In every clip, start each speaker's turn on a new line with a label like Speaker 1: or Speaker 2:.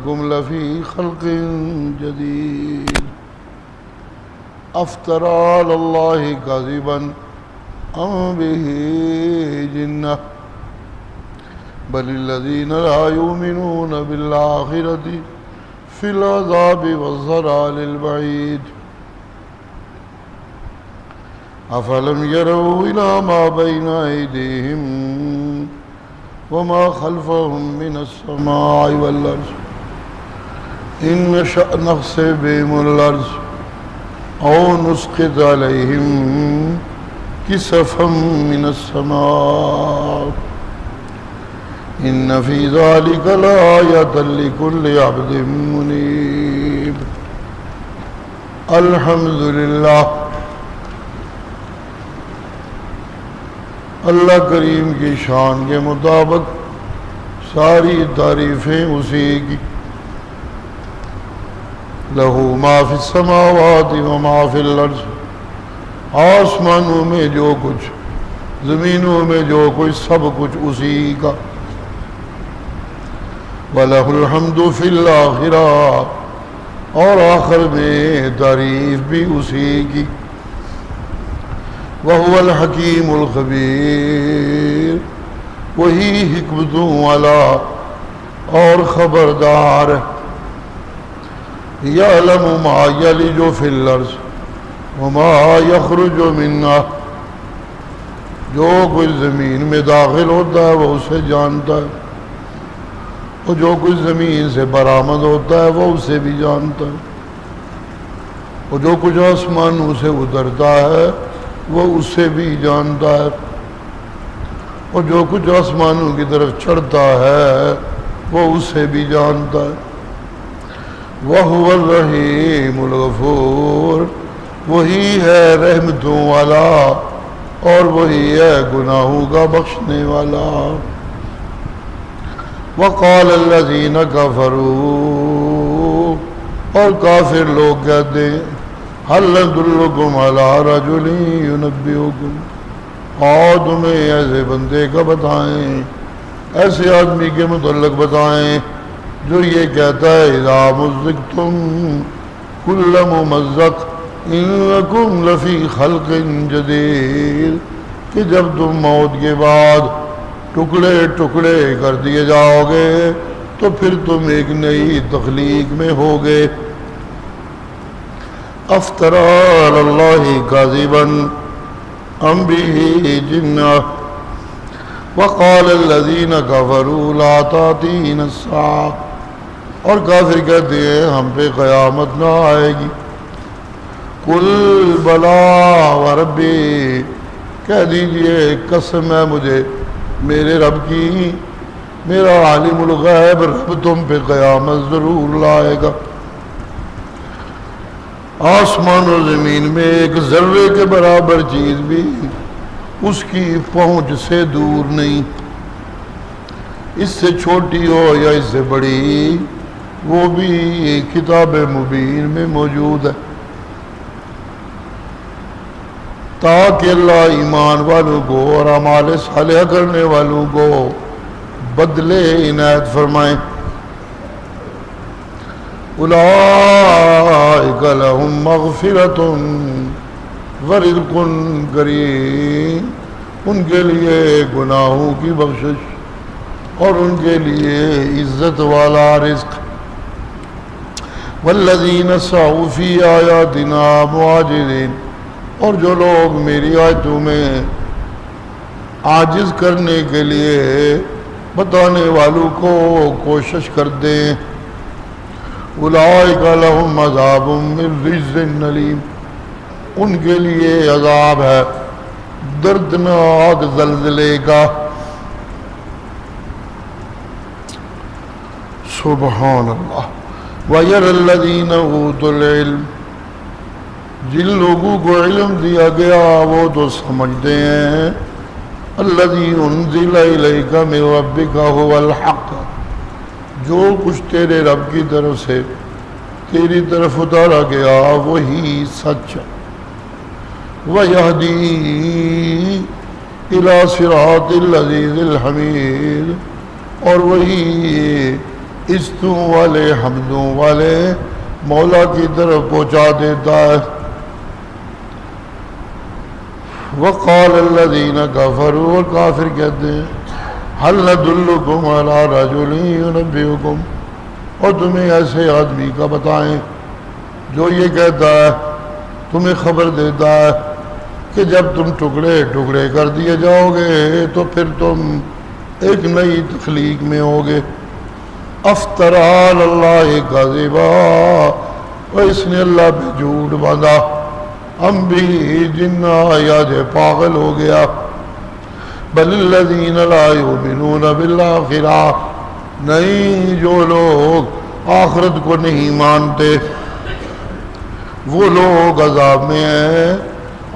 Speaker 1: إنكم لفي خلق جديد أفترى على الله كذبا أم به جنة بل الذين لا يؤمنون بالآخرة في العذاب والضلال البعيد أفلم يروا إلى ما بين أيديهم وما خلفهم من السماء والأرض إن نشأ نخسف بهم الأرض أو نسقط عليهم كسفا من السماء إن في ذلك لآية لكل عبد منيب الحمد للہ. اللہ کریم کی شان کے مطابق ساری تعریفیں اسی کی. لہو ما فی السماوات و ما فی الارض، آسمانوں میں جو کچھ، زمینوں میں جو کچھ، سب کچھ اسی کا. وَلَهُ الْحَمْدُ فِي الْآخِرَةِ، اور آخر میں تعریف بھی اسی کی. وَهُوَ الْحَكِيمُ الْخَبِيرُ، وہی حکمتوں والا اور خبردار. يَعْلَمُ مَا يَلِجُ فِي الْأَرْضِ وَمَا يَخْرُجُ مِنْهَا، جو کچھ زمین میں داخل ہوتا ہے وہ اسے جانتا ہے، اور جو کچھ زمین سے برآمد ہوتا ہے وہ اسے بھی جانتا ہے، اور جو کچھ آسمانوں سے اترتا ہے وہ اسے بھی جانتا ہے، اور جو کچھ آسمانوں کی طرف چڑھتا ہے وہ اسے بھی جانتا ہے. وَهُوَ الرَّحِيمُ الْغَفُورُ، وہی ہے رحمتوں والا اور وہی ہے گناہوں کا بخشنے والا. وَقَالَ الَّذِينَ كَفَرُوا، اور کافر لوگ کہتے ہیں، هَلْ نَدُلُّكُمْ عَلَىٰ رَجُلٍ يُنَبِّئُكُمْ، اور تمہیں ایسے بندے کا بتائیں، ایسے آدمی کے متعلق بتائیں جو یہ کہتا ہے اذا مزقتم کل ممزق انکم لفی خلق جدید، کہ جب تم موت کے بعد ٹکڑے ٹکڑے کر دیے جاؤ گے تو پھر تم ایک نئی تخلیق میں ہوگے. افترى علی اللہ کاذبا ام بہ جنہ وقال الذین کفروا لا تأتینا الساعۃ، اور کافر کہتے ہیں ہم پہ قیامت نہ آئے گی. قل بلا وربی، کہہ دیجئے قسم ہے مجھے میرے رب کی، میرا عالم الغیب رب تم پہ قیامت ضرور لائے گا. آسمان و زمین میں ایک ذرے کے برابر چیز بھی اس کی پہنچ سے دور نہیں، اس سے چھوٹی ہو یا اس سے بڑی، وہ بھی کتاب مبین میں موجود ہے. تاکہ اللہ ایمان والوں کو اور اعمال صالحہ کرنے والوں کو بدلے عنایت فرمائیں. اولئک لہم مغفرۃ ورزق کریم، ان کے لیے گناہوں کی بخشش اور ان کے لیے عزت والا رزق. والذین سعوا فی آیاتنا معاجزین، اور جو لوگ میری آیتوں میں عاجز کرنے کے لیے بتانے والوں کو کوشش کرتے ہیں، اولئک لہم عذاب من رجز علیم، ان کے لیے عذاب ہے دردناک زلزلے کا. سبحان اللہ. وَيَرَى الَّذِينَ أُوتُوا الْعِلْمَ، جن لوگوں کو علم دیا گیا وہ تو سمجھتے ہیں، الَّذِي أُنزِلَ إِلَيْكَ مِن رَبِّكَ هُوَ الْحَقُّ، جو کچھ تیرے رب کی طرف سے تیری طرف اتارا گیا وہی سچ ہے. وَيَهْدِي إِلَى صِرَاطِ الْعَزِيزِ الْحَمِيدِ، اور وہی استوں والے حمدوں والے مولا کی طرف پہنچا دیتا ہے۔ وقال الذین کفروا، اور کافر کہتے ہیں هل ندلکم علی رجل ینبئکم، اور تمہیں ایسے آدمی کا بتائیں جو یہ کہتا ہے، تمہیں خبر دیتا ہے کہ جب تم ٹکڑے ٹکڑے کر دیے جاؤ گے تو پھر تم ایک نئی تخلیق میں ہوگے۔ افطرى علی اللہ کذبا، اور اس نے اللہ پہ جھوٹ باندھا، ہم بھی جنہ یا جو پاگل ہو گیا۔ بل الذین لا یؤمنون بالآخرہ، نہیں جو لوگ آخرت کو نہیں مانتے وہ لوگ عذاب میں ہیں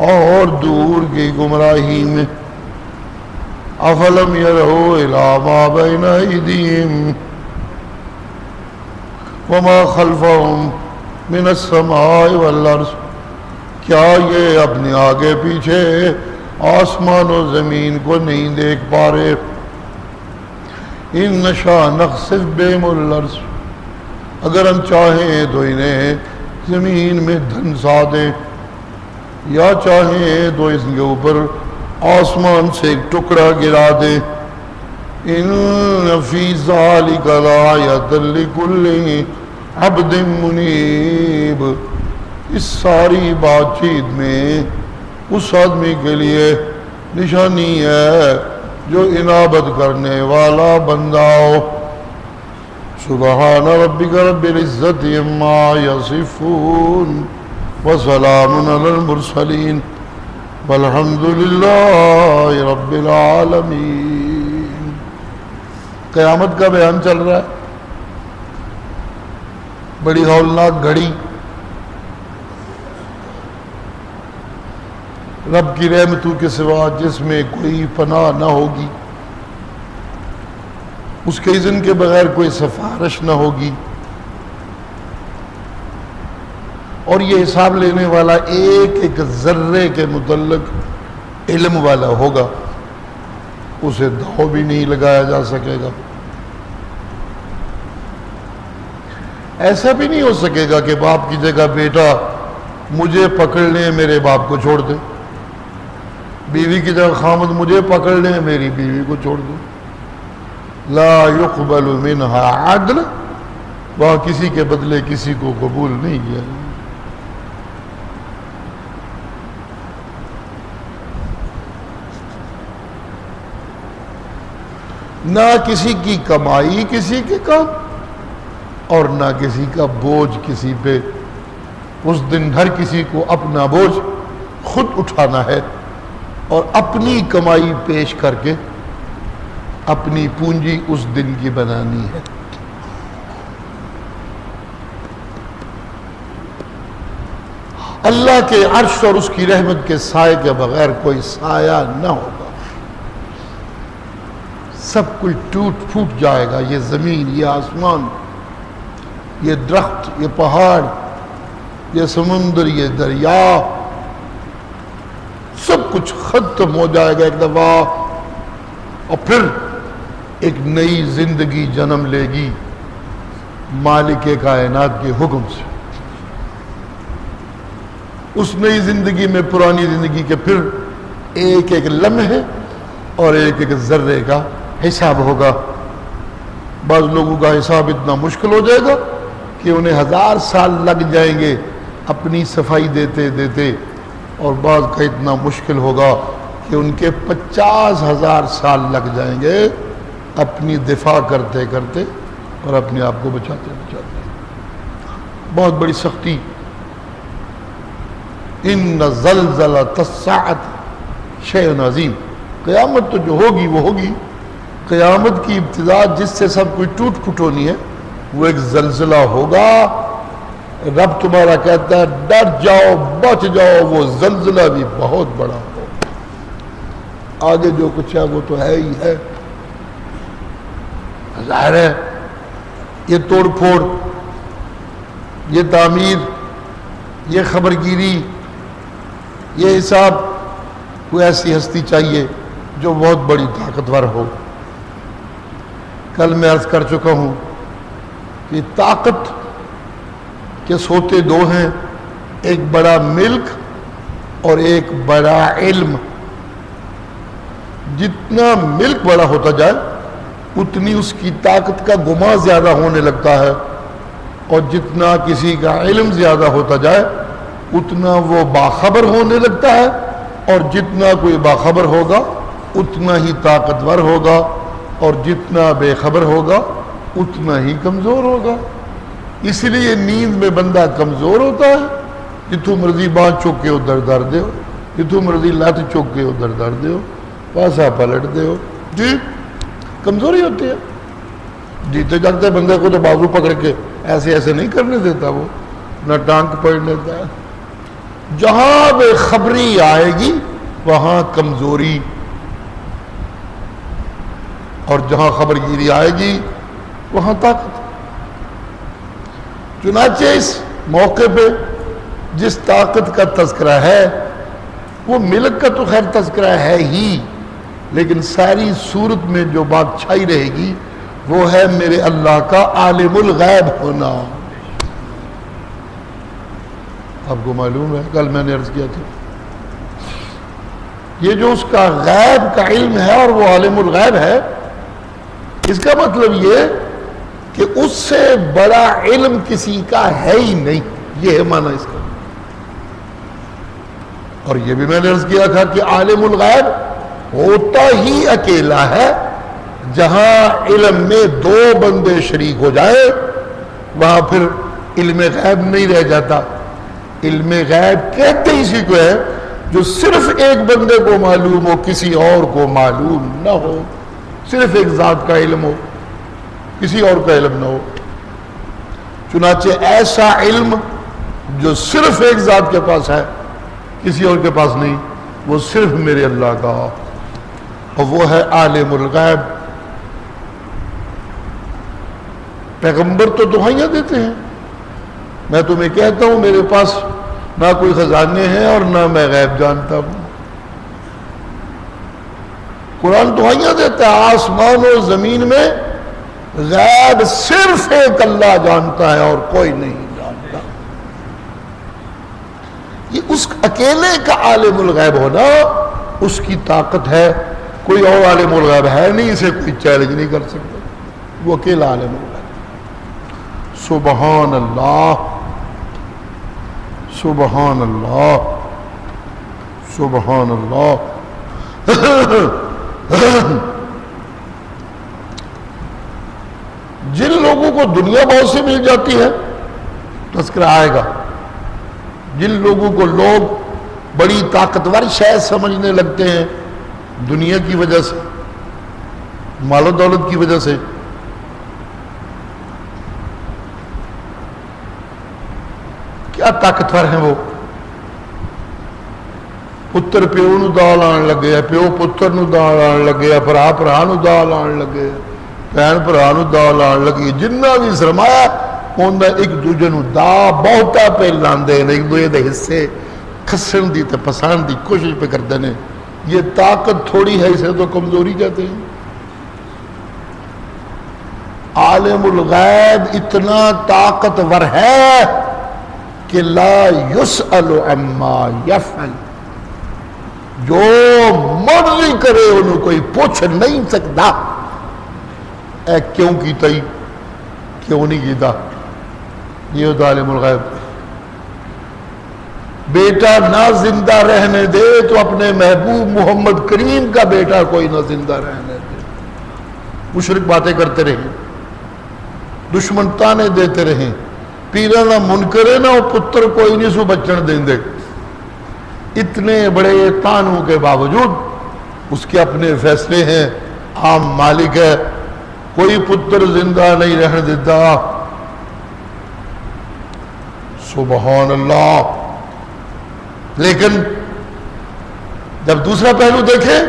Speaker 1: اور دور کی گمراہی میں۔ افلم یروا الی ما بین ایدیہم وما خلفہم من السماء والارض، کیا یہ اپنے آگے پیچھے آسمان و زمین کو نہیں دیکھ پا رہے؟ ان نشاء نخسف بہم الارض، اگر ہم چاہیں تو انہیں زمین میں دھنسا دیں، یا چاہیں تو اس کے اوپر آسمان سے ایک ٹکڑا گرا دیں۔ ان فی ذالک لآیۃ لکل عبد منیب، اس ساری بات چیت میں اس آدمی کے لیے نشانی ہے جو انابت کرنے والا بندہ ہو۔ سبحان ربک رب العزت عما یصفون وسلام علی المرسلین والحمد للہ رب العالمین۔ قیامت کا بیان چل رہا ہے، بڑی ہولناک گھڑی، رب کی رحمتوں کے سوا جس میں کوئی پناہ نہ ہوگی، اس کے اذن کے بغیر کوئی سفارش نہ ہوگی، اور یہ حساب لینے والا ایک ایک ذرے کے متعلق علم والا ہوگا، اسے داؤ بھی نہیں لگایا جا سکے گا۔ ایسا بھی نہیں ہو سکے گا کہ باپ کی جگہ بیٹا مجھے پکڑ لے میرے باپ کو چھوڑ دے، بیوی کی جگہ خامد مجھے پکڑ لے میری بیوی کو چھوڑ دے۔ لا يقبل منها عدل، وہاں کسی کے بدلے کسی کو قبول نہیں کیا۔ نہ کسی کی کمائی کسی کے کام، اور نہ کسی کا بوجھ کسی پہ۔ اس دن ہر کسی کو اپنا بوجھ خود اٹھانا ہے اور اپنی کمائی پیش کر کے اپنی پونجی اس دن کی بنانی ہے۔ اللہ کے عرش اور اس کی رحمت کے سائے کے بغیر کوئی سایہ نہ ہوگا، سب کچھ ٹوٹ پھوٹ جائے گا، یہ زمین، یہ آسمان، یہ درخت، یہ پہاڑ، یہ سمندر، یہ دریا، سب کچھ ختم ہو جائے گا ایک دفعہ، اور پھر ایک نئی زندگی جنم لے گی مالک کائنات کے حکم سے۔ اس نئی زندگی میں پرانی زندگی کے پھر ایک ایک لمحے اور ایک ایک ذرے کا حساب ہوگا۔ بعض لوگوں کا حساب اتنا مشکل ہو جائے گا کہ انہیں 1000 سال لگ جائیں گے اپنی صفائی دیتے دیتے، اور بعض کا اتنا مشکل ہوگا کہ ان کے 50,000 سال لگ جائیں گے اپنی دفاع کرتے کرتے اور اپنے آپ کو بچاتے بچاتے۔ بہت بڑی سختی۔ ان زلزلۃ الساعۃ شیء عظیم، قیامت تو جو ہوگی وہ ہوگی۔ قیامت کی ابتدا جس سے سب کچھ ٹوٹ پھوٹ ہونی ہے وہ ایک زلزلہ ہوگا۔ رب تمہارا کہتا ہے ڈر جاؤ، بچ جاؤ، وہ زلزلہ بھی بہت بڑا ہو۔ آگے جو کچھ ہے وہ تو ہے ہی ہے، ظاہر ہے۔ یہ توڑ پھوڑ، یہ تعمیر، یہ خبر گیری، یہ حساب، کوئی ایسی ہستی چاہیے جو بہت بڑی طاقتور ہو۔ کل میں عرض کر چکا ہوں کہ طاقت کے سوتے دو ہیں، ایک بڑا ملک اور ایک بڑا علم۔ جتنا ملک بڑا ہوتا جائے اتنی اس کی طاقت کا گما زیادہ ہونے لگتا ہے، اور جتنا کسی کا علم زیادہ ہوتا جائے اتنا وہ باخبر ہونے لگتا ہے، اور جتنا کوئی باخبر ہوگا اتنا ہی طاقتور ہوگا، اور جتنا بے خبر ہوگا اتنا ہی کمزور ہوگا۔ اس لیے نیند میں بندہ کمزور ہوتا ہے، جتوں مرضی بانھ چک کے ادھر در دے ہو، جتوں مرضی لت چک کے ادھر در دے ہو، پاسا پلٹ دے ہو، جی کمزوری ہوتی ہے۔ جیتے جاگتے بندے کو تو بازو پکڑ کے ایسے ایسے نہیں کرنے دیتا، وہ نہ ٹانگ پڑ لیتا ہے۔ جہاں بے خبری آئے گی وہاں کمزوری، اور جہاں خبر گیری آئے گی وہاں طاقت۔ چنانچہ اس موقع پہ جس طاقت کا تذکرہ ہے وہ ملک کا تو خیر تذکرہ ہے ہی، لیکن ساری صورت میں جو بات چھائی رہے گی وہ ہے میرے اللہ کا عالم الغیب ہونا۔ آپ کو معلوم ہے، کل میں نے عرض کیا تھا، یہ جو اس کا غیب کا علم ہے اور وہ عالم الغیب ہے، اس کا مطلب یہ کہ اس سے بڑا علم کسی کا ہے ہی نہیں، یہ ہے معنی اس کا۔ اور یہ بھی میں نے عرض کیا تھا کہ عالم الغیب ہوتا ہی اکیلا ہے، جہاں علم میں دو بندے شریک ہو جائے وہاں پھر علم غیب نہیں رہ جاتا۔ علم غیب کہتے ہی اسی کو ہے جو صرف ایک بندے کو معلوم ہو، کسی اور کو معلوم نہ ہو، صرف ایک ذات کا علم ہو، کسی اور کا علم نہ ہو۔ چنانچہ ایسا علم جو صرف ایک ذات کے پاس ہے، کسی اور کے پاس نہیں، وہ صرف میرے اللہ کا، اور وہ ہے عالم الغیب۔ پیغمبر تو دعائیاں دیتے ہیں، میں تمہیں کہتا ہوں میرے پاس نہ کوئی خزانے ہیں اور نہ میں غیب جانتا ہوں۔ قرآن دعائیاں دیتا ہے، آسمان و زمین میں غیب صرف ایک اللہ جانتا ہے اور کوئی نہیں جانتا۔ یہ اس اکیلے کا عالم الغیب ہونا اس کی طاقت ہے، کوئی اور عالم الغیب ہے نہیں، اسے کوئی چیلنج نہیں کر سکتا، وہ اکیلا عالم الغیب۔ سبحان اللہ، سبحان اللہ، سبحان اللہ۔ جن لوگوں کو دنیا بہت سے مل جاتی ہے تذکرہ آئے گا، جن لوگوں کو لوگ بڑی طاقتور شے سمجھنے لگتے ہیں دنیا کی وجہ سے، مال و دولت کی وجہ سے، کیا طاقتور ہیں وہ؟ پتر پیو نو دال آن لگے، پیو پتر نو دال آن لگے، بھرا بھرا نو دال آن لگے، بہن بھرا نو دال آن لگی، جنہ بھی سرمایہ انہاں ایک دوجے نو دا بہتا پہ لاندے نے، ایک دوجے دے حصے کھسن دی تے پسان دی کوشش پہ کردے نے۔ یہ طاقت تھوڑی ہے، اسے تو کمزوری کہتے ہیں۔ عالم الغیب اتنا طاقتور ہے کہ لا یسأل عما یفعل، جو مرضی کرے انہوں کوئی پوچھ نہیں سکتا، اے کیوں کیتا ہی کیوں نہیں کیتا۔ یہ ہوتا عالم الغیب۔ بیٹا نہ زندہ رہنے دے تو اپنے محبوب محمد کریم کا بیٹا کوئی نہ زندہ رہنے دے۔ مشرک باتیں کرتے رہے، دشمن تانے دیتے رہے، پیرا نہ منکرے نہ وہ پتر کوئی نہیں سو بچن دیں دے، اتنے بڑے تانوں کے باوجود اس کے اپنے فیصلے ہیں، عام مالک ہے، کوئی پتر زندہ نہیں رہنے دیتا۔ سبحان اللہ۔ لیکن جب دوسرا پہلو دیکھیں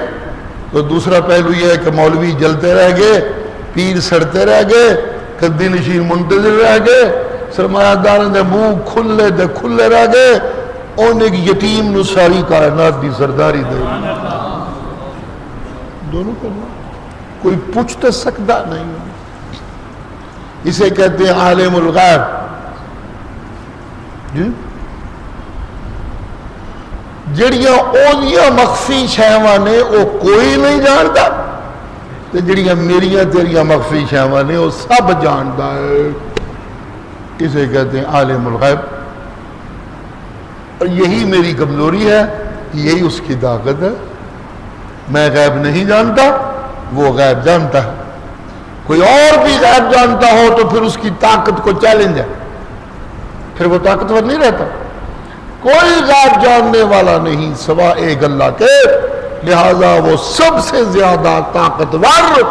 Speaker 1: تو دوسرا پہلو یہ ہے کہ مولوی جلتے رہ گئے، پیر سڑتے رہ گئے، قدی نشین منتظر رہ گئے، سرمایہ داروں دے منہ کھلے دے کھلے رہ گئے، ان ایک یتیم نو ساری کائنات دی سرداری دے دونوں کرنا، کوئی پوچھ تو سکتا نہیں۔ اسے کہتے ہیں عالم الغیب. جی جڑیاں اودیاں مخفی شیواں نے وہ کوئی نہیں جانتا تے جڑیاں میریاں تیریاں مخفی شیواں نے وہ سب جانتا ہے. اسے کہتے ہیں عالم الغیب. اور یہی میری کمزوری ہے، یہی اس کی طاقت ہے. میں غیب نہیں جانتا، وہ غیب جانتا ہے. کوئی اور بھی غیب جانتا ہو تو پھر اس کی طاقت کو چیلنج ہے، پھر وہ طاقتور نہیں رہتا. کوئی غیب جاننے والا نہیں سوا ایک اللہ کے، لہذا وہ سب سے زیادہ طاقتور.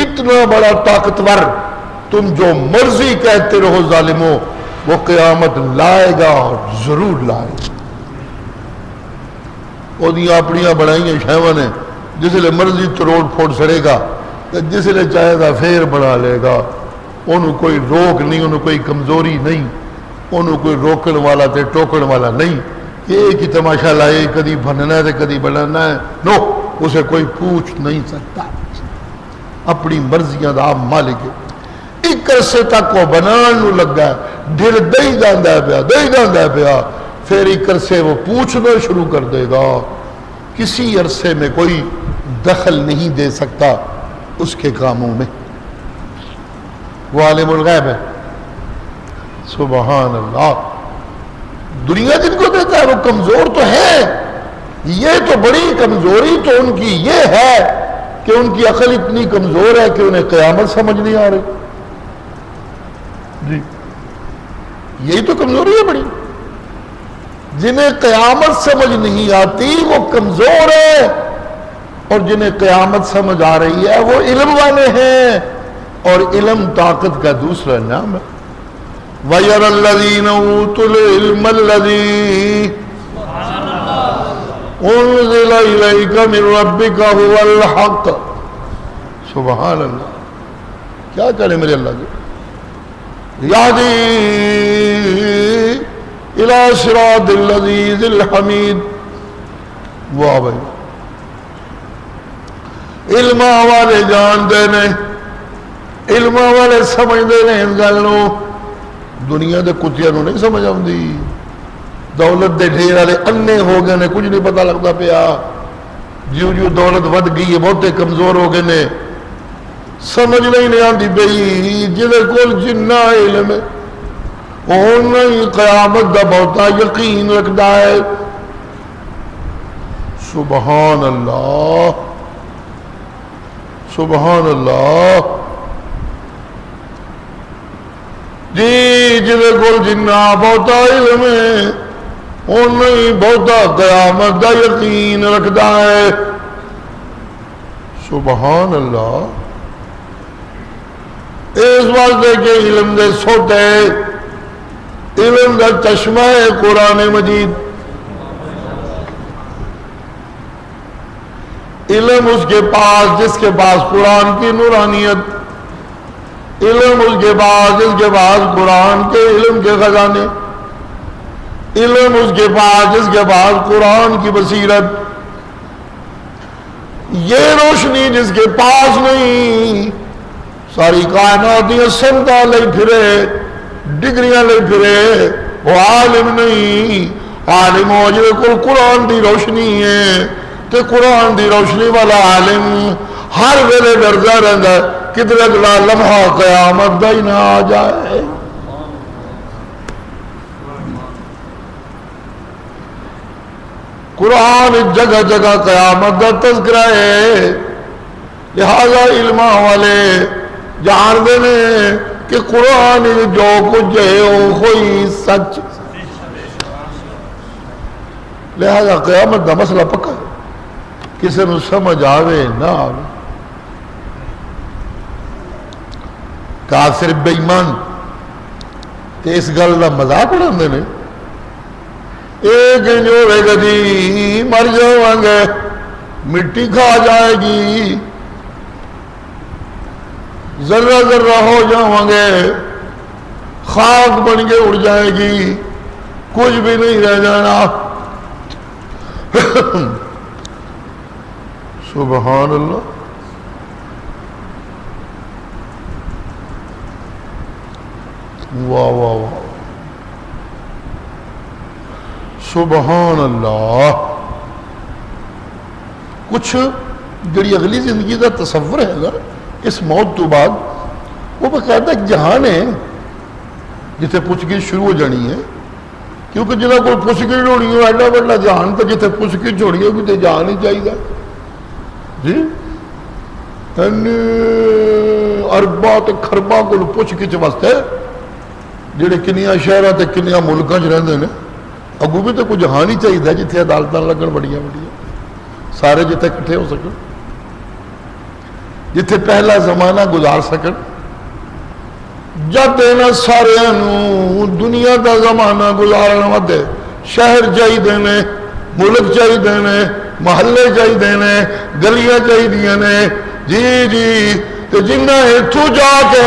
Speaker 1: اتنا بڑا طاقتور تم جو مرضی کہتے رہو ظالموں، وہ قیامت لائے گا اور ضرور لائے گا. وہ اپنی بڑائیاں شیواں نے جس لئے مرضی تروڑ پھوڑ سڑے گا، جس لئے چاہے گا پھر بنا لے گا. انہوں کوئی روک نہیں، انہوں کوئی کمزوری نہیں، انہوں کوئی روکن والا تے ٹوکن والا نہیں. یہ ایک ہی تماشا لائے کدی بننا ہے تے کدی بنانا ہے. نو، اسے کوئی پوچھ نہیں سکتا. اپنی مرضیاں دا آپ مالک ہے. ایک عرصے تک وہ بنان نو لگا ہے، ڈھر دئی جاندا ہے پیا، دئی جاندا ہے پیا. پھر ایک عرصے وہ پوچھنا شروع کر دے گا. کسی عرصے میں کوئی دخل نہیں دے سکتا اس کے کاموں میں. وہ عالم الغیب ہے. سبحان اللہ. دنیا جن کو دیتا ہے وہ کمزور تو ہے. یہ تو بڑی کمزوری تو ان کی یہ ہے کہ ان کی عقل اتنی کمزور ہے کہ انہیں قیامت سمجھ نہیں آ رہی. جی یہی تو کمزوری ہے بڑی. جنہیں قیامت سمجھ نہیں آتی وہ کمزور ہے، اور جنہیں قیامت سمجھ آ رہی ہے وہ علم والے ہیں. اور علم طاقت کا دوسرا نام ہے. وَيَرَى الَّذِينَ أُوتُوا الْعِلْمَ الَّذِي أُنزِلَ إِلَيْكَ مِن رَبِّكَ هُوَ الْحَقُّ. سبحان اللہ. کیا چلے میرے اللہ جی. يَهْدِي إِلَى صِرَاطِ الْعَزِيزِ الْحَمِيدِ. واہ بھائی، علم والے جانتے نے، علم والے سمجھتے ہیں اس گل نو. دنیا دے کتیاں نو نہیں سمجھ آتی. دولت دے ڈھیر والے انے ہو گئے نے، کچھ نہیں پتا لگتا پیا. جیوں جیوں دولت ود گئی ہے بہتے کمزور ہو گئے نے. سمجھ نہیں آتی بھئی جہاں کول جنہ علم ہے اونا ہی قیامت دا بہتا یقین رکھتا ہے. سبحان اللہ، سبحان اللہ. جی جہاں کول جنہ بہتا علم ہے اونا ہی بہتا قیامت دا یقین رکھتا ہے. سبحان اللہ. اس واسطے کہ علم دے سوتے، علم دا چشمہ ہے قرآن مجید. علم اس کے پاس جس کے پاس قرآن کی نورانیت، علم اس کے پاس جس کے پاس قرآن کے علم کے خزانے، علم اس کے پاس جس کے پاس قرآن کی بصیرت. یہ روشنی جس کے پاس نہیں، ساری کائنات یہ سنتا لے پھرے، ڈگریاں لے پھرے، وہ عالم نہیں. عالم ہو جائے کل قرآن دی روشنی ہے تو قرآن دی روشنی والا عالم ہر ویلے ڈردا رہتا ہے کدھر اگلا لمحہ قیامت دا ہی نہ آ جائے. قرآن جگہ جگہ قیامت دا تذکرہ ہے. لہذا علم والے جانتے ہیں کہ قرآن جو کچھ ہے وہ کوئی سچ. لہذا قیامت دا مسئلہ پکا ہے، کسی نے سمجھ آوے نہ آوے. کافر بے ایمان تے اس گل دا مذاق اڑاندے نے. ایک جو گدی مر جاواں گے، مٹی کھا جائے گی، ذرہ ذرہ ہو جاواں گے، خاک بن کے اڑ جائے گی، کچھ بھی نہیں رہ جانا. سبحان اللہ. واہ واہ واہ، سبحان اللہ. کچھ جڑی اگلی زندگی کا تصور ہے نا اس موت تو بعد، وہ باقاعدہ ایک جہان ہے جتنے پوچھ گچھ شروع ہو جانی ہے. کیونکہ جنہوں کو پوچھ گچھ ہونی ہے ایڈا بڑا جہان، تو جتنے پوچھ گچھ ہونی ہے تو جہان ہی چاہیے جی. ارباں تے خرباں کو پوچھ گچھ واسطے جڑے کنیا شہراں تے کنیا ملکاں چ رہندے نے، اگوں بھی تو کوئی جہان ہی چاہیے جتنے عدالتاں لگن بڑیاں بڑیاں، سارے جتنے کٹھے ہو سکن، جتنے پہلا زمانہ گزار سکن. جب انہاں سارے دنیا دا زمانہ گزارن واسطے شہر چاہیے نے، ملک چاہیے نے، محلے چاہیے نے، گلیاں چاہیے نے جی جی. تو جنہ اتوں جا کے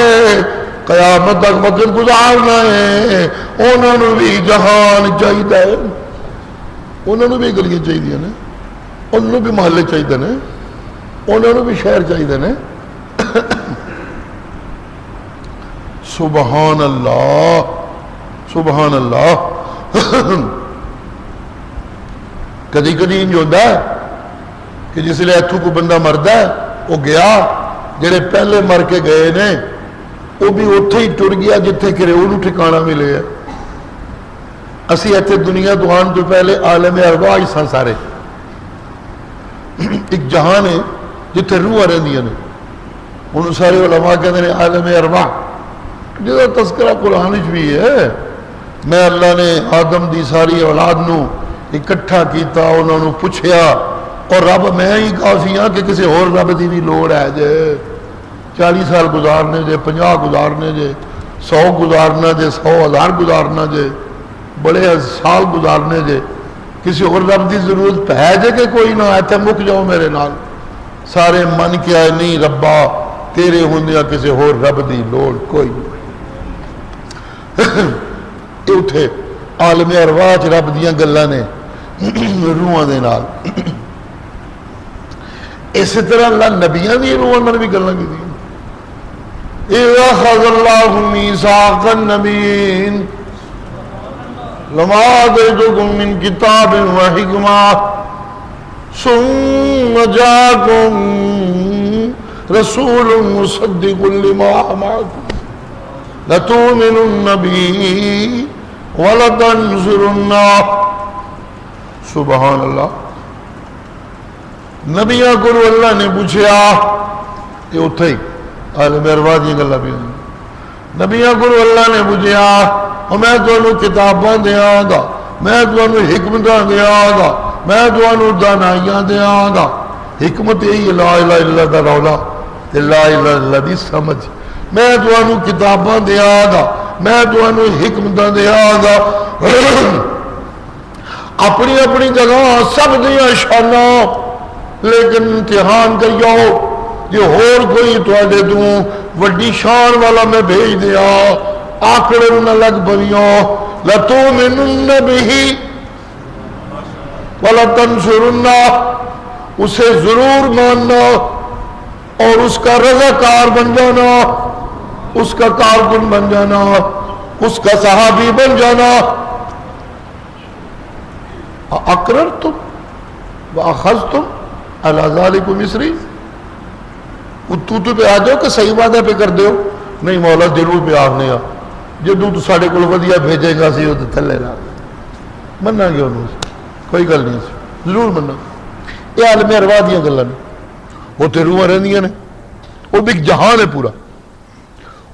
Speaker 1: قیامت تک وقت گزارنا ہے انہوں بھی جہان چاہیے، انہوں بھی گلیاں چاہیے نے، انہوں بھی محلے چاہیے نے، انہوں بھی شہر چاہیے نے. سبحان اللہ سبحان اللہ. کدی کدی انج ہوتا ہے کہ جس لئے اتھو کو بندہ مرد ہے وہ گیا، جڑے پہلے مر کے گئے نے وہ بھی اتھے ہی ٹر گیا جتھے کرے انہوں ٹھکانا ملے ہے. اسی ایتھے دنیا تو آن تو پہلے عالم ارواح ہی سن سارے. ایک جہان ہے جتھے روح رہندیاں نے، انہوں سارے علماء کہتے ہیں عالم ارواح، جہاں تذکرہ قرآن بھی ہے. میں اللہ نے آدم دی ساری اولاد نو اکٹھا کیتا، انہوں نے پوچھیا اور رب میں ہی کافی ہاں کہ کسی اور رب دی بھی لوڑ ہے جے. 40 سال گزارنے جے، 50 گزارنے جے، 100 گزارنا جے، 100,000 گزارنا جے، بڑے سال گزارنے جے، کسی اور رب دی ضرورت ہے جے کہ کوئی نہ ایتھے مک جاؤ میرے نال. سارے من کیا ہے نہیں ربا تیرے ہوندیا کسی اور رب دی لوڑ کوئی نہیں. اٹھے عالم ارواح چ رب دیاں گلاں نے روحاں دے نال. اسی طرح اللہ نبیاں دی روحاں نال بھی گلاں کیتیاں. اذا اخذ اللہ میثاق النبیین لما آتیتکم من کتاب و حکمہ ثم جاءکم رسول مصدق لما معکم لتؤمنن به وَلَتَنْصُرُنَّهُ. سبحان اللہ. نبیاں کو اللہ نے پوچھا، یہ اتھے ہی عالم ارواح دی گلاں بھی نبیاں کو اللہ نے پوچھا میں تمہیں کتاباں دیاں گا، میں تمہیں حکمتاں دیاں گا، میں تمہیں دانائیاں دیاں گا. حکمت یہی لا الہ الا اللہ دا رولا تے لا الہ الا اللہ دی سمجھ. میں تمہیں کتاباں دیاں گا، میں تمہیں حکمتاں دیاں گا. اپنی اپنی جگہ سب دیاں شاناں، لیکن امتحان کریو جو ہور کوئی تواڈے تو وڈی شان والا میں بھیج دیا، آکڑے نہ لگ بنیو. لَتُؤْمِنُنَّ بِهِ وَلَتَنْصُرُنَّهُ. اسے ضرور ماننا اور اس کا رضاکار بن جانا، اس کا کارکن بن جانا، اس کا صحابی بن جانا. اقررتم واخذتم علی ذلکم مصری. تو پہ آ جاؤ کہ صحیح وعدہ پہ کر دیو. نہیں مولا ضرور پہ آنے آ، جدو تو ساڑے کو ودیا بھیجے گا سی وہ تو تھلے نہ مننا گے انہوں کوئی گل نہیں سی ضرور مننا. یہ عالم ارواح دیاں گلاں نے، وہ تے روحاں رہندیاں نے، وہ بھی ایک جہان ہے پورا.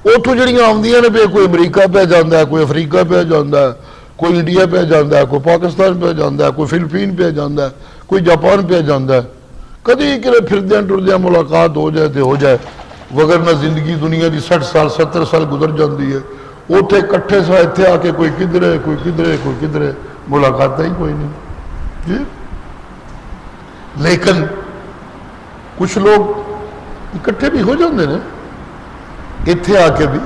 Speaker 1: اتوں جڑیاں آندیاں نے پہ کوئی امریکہ پہ جاندا ہے، کوئی افریقہ پہ جاندا ہے، کوئی انڈیا پہ جاندا ہے، کوئی پاکستان پہ جاندا ہے، کوئی فلپین پہ جاندا ہے، کوئی جاپان پہ جاندا ہے. کدی کرے پھردیاں ٹردیاں ملاقات ہو جائے تو ہو جائے، وگرنہ زندگی دنیا دی 60 سال 70 سال گزر جاندی ہے. اوتھے کٹھے سا اتھے آ کے کوئی کدھرے کوئی کدھرے کوئی کدھرے، ملاقات ہی کوئی نہیں جی. لیکن کچھ لوگ اکٹھے بھی ہو جاندے نے اتھے آ کے بھی.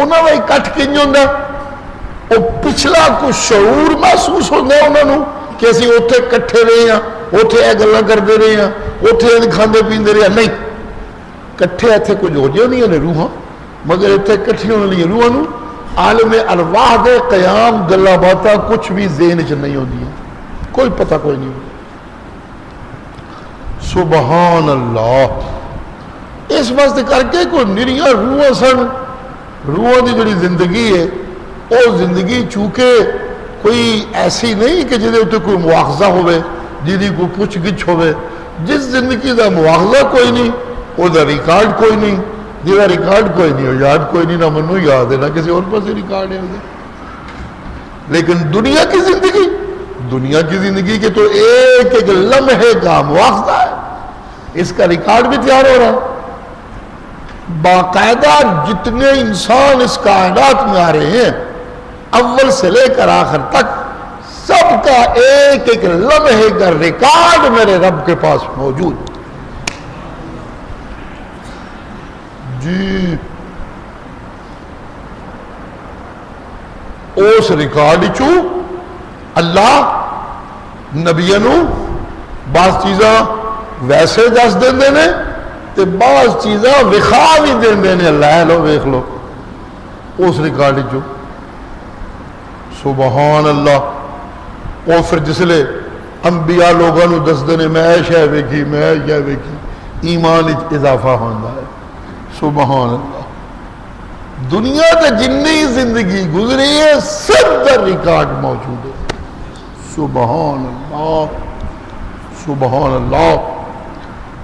Speaker 1: انہاں دا اکٹھ کنج ہوندا وہ پچھلا کچھ شعور محسوس ہوندا انہاں نوں کہ اسی اتھے کٹھے رہے ہیں، اتھے یہ گلاں کرتے رہے ہیں، اتھے کھاندے پیندے رہے ہیں. نہیں، کٹھے اتھے کچھ ہو جاندیاں نے روحاں مگر اتنے کٹھی ہونے لگی روح نو عالم ارواح دے قیام گلا باتا کچھ بھی ذہن چ نہیں ہوندی، کوئی پتہ کوئی نہیں ہوتا۔ سبحان اللہ۔ اس واسطے کر کے کوئی نریاں روح سن، روح دی جڑی زندگی ہے وہ زندگی چونکہ کوئی ایسی نہیں کہ جہدے اتنے کوئی مواخذہ ہوئے، جہدی کوئی پوچھ گچھ ہوئے۔ جس زندگی دا مواخذہ کوئی نہیں، وہ دا ریکارڈ کوئی نہیں، جہاں ریکارڈ کوئی نہیں، یاد کوئی نہیں، نہ منو یاد ہے نہ کسی اور پاس ریکارڈ ہے۔ لیکن دنیا کی زندگی، دنیا کی زندگی کے تو ایک ایک لمحے کا مواخذہ ہے، اس کا ریکارڈ بھی تیار ہو رہا ہے۔ باقاعدہ جتنے انسان اس کائنات میں آ رہے ہیں اول سے لے کر آخر تک، سب کا ایک ایک لمحے کا ریکارڈ میرے رب کے پاس موجود۔ جی اس ریکارڈ چو اللہ نبیوں نو بعض چیزاں ویسے دس دیں نے تے بعض چیزاں وکھا بھی دیں نے، لے لو ویکھ لو اس ریکارڈ چو۔ سبحان اللہ۔ اور پھر جسلے انبیاء لوگوں نو دس دے میں شے ویکھی میں یہ ویکھی، ایمان اضافہ ہوندا ہے۔ سبحان اللہ۔ دنیا تے جنی زندگی گزری ہے سب کا ریکارڈ موجود ہے۔ سبحان اللہ سبحان اللہ۔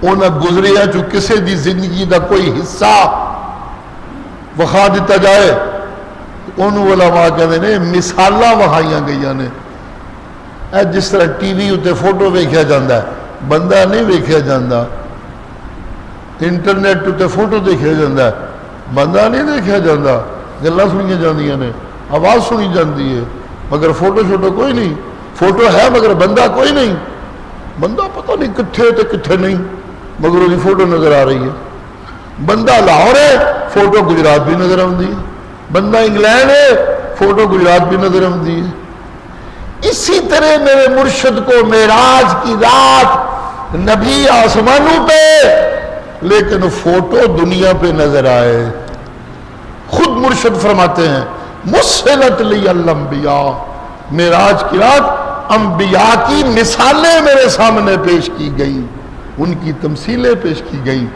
Speaker 1: انہاں گزری ہے جو کسی دی زندگی دا کوئی حصہ وخا دیتا جائے، انہوں علماء کہتے ہیں مثالاں وکھائیاں گئیاں نے۔ جس طرح ٹی وی اتنے فوٹو ویکھیا جاندہ ہے، بندہ نہیں ویکھیا جاندہ، انٹرنیٹ اتنے فوٹو دیکھیا جاندہ ہے، بندہ نہیں دیکھیا جاندہ، گلاں سنیاں جاندیاں نے، آواز سنی جاندی ہے، مگر فوٹو شوٹو کوئی نہیں، فوٹو ہے مگر بندہ کوئی نہیں، بندہ پتہ نہیں کتھے تے کتھے نہیں، مگر وہ فوٹو نظر آ رہی ہے۔ بندہ لاہور ہے، فوٹو گجرات بھی نظر آندی ہے، بندہ انگلینڈ ہے، فوٹو گجرات بھی نظر آندی ہے۔ اسی طرح میرے مرشد کو معراج کی رات نبی آسمانوں پہ، لیکن فوٹو دنیا پہ نظر آئے۔ خود مرشد فرماتے ہیں مسلط لی الانبیاء، معراج کی رات انبیاء کی مثالیں میرے سامنے پیش کی گئی، ان کی تمثیلیں پیش کی گئی،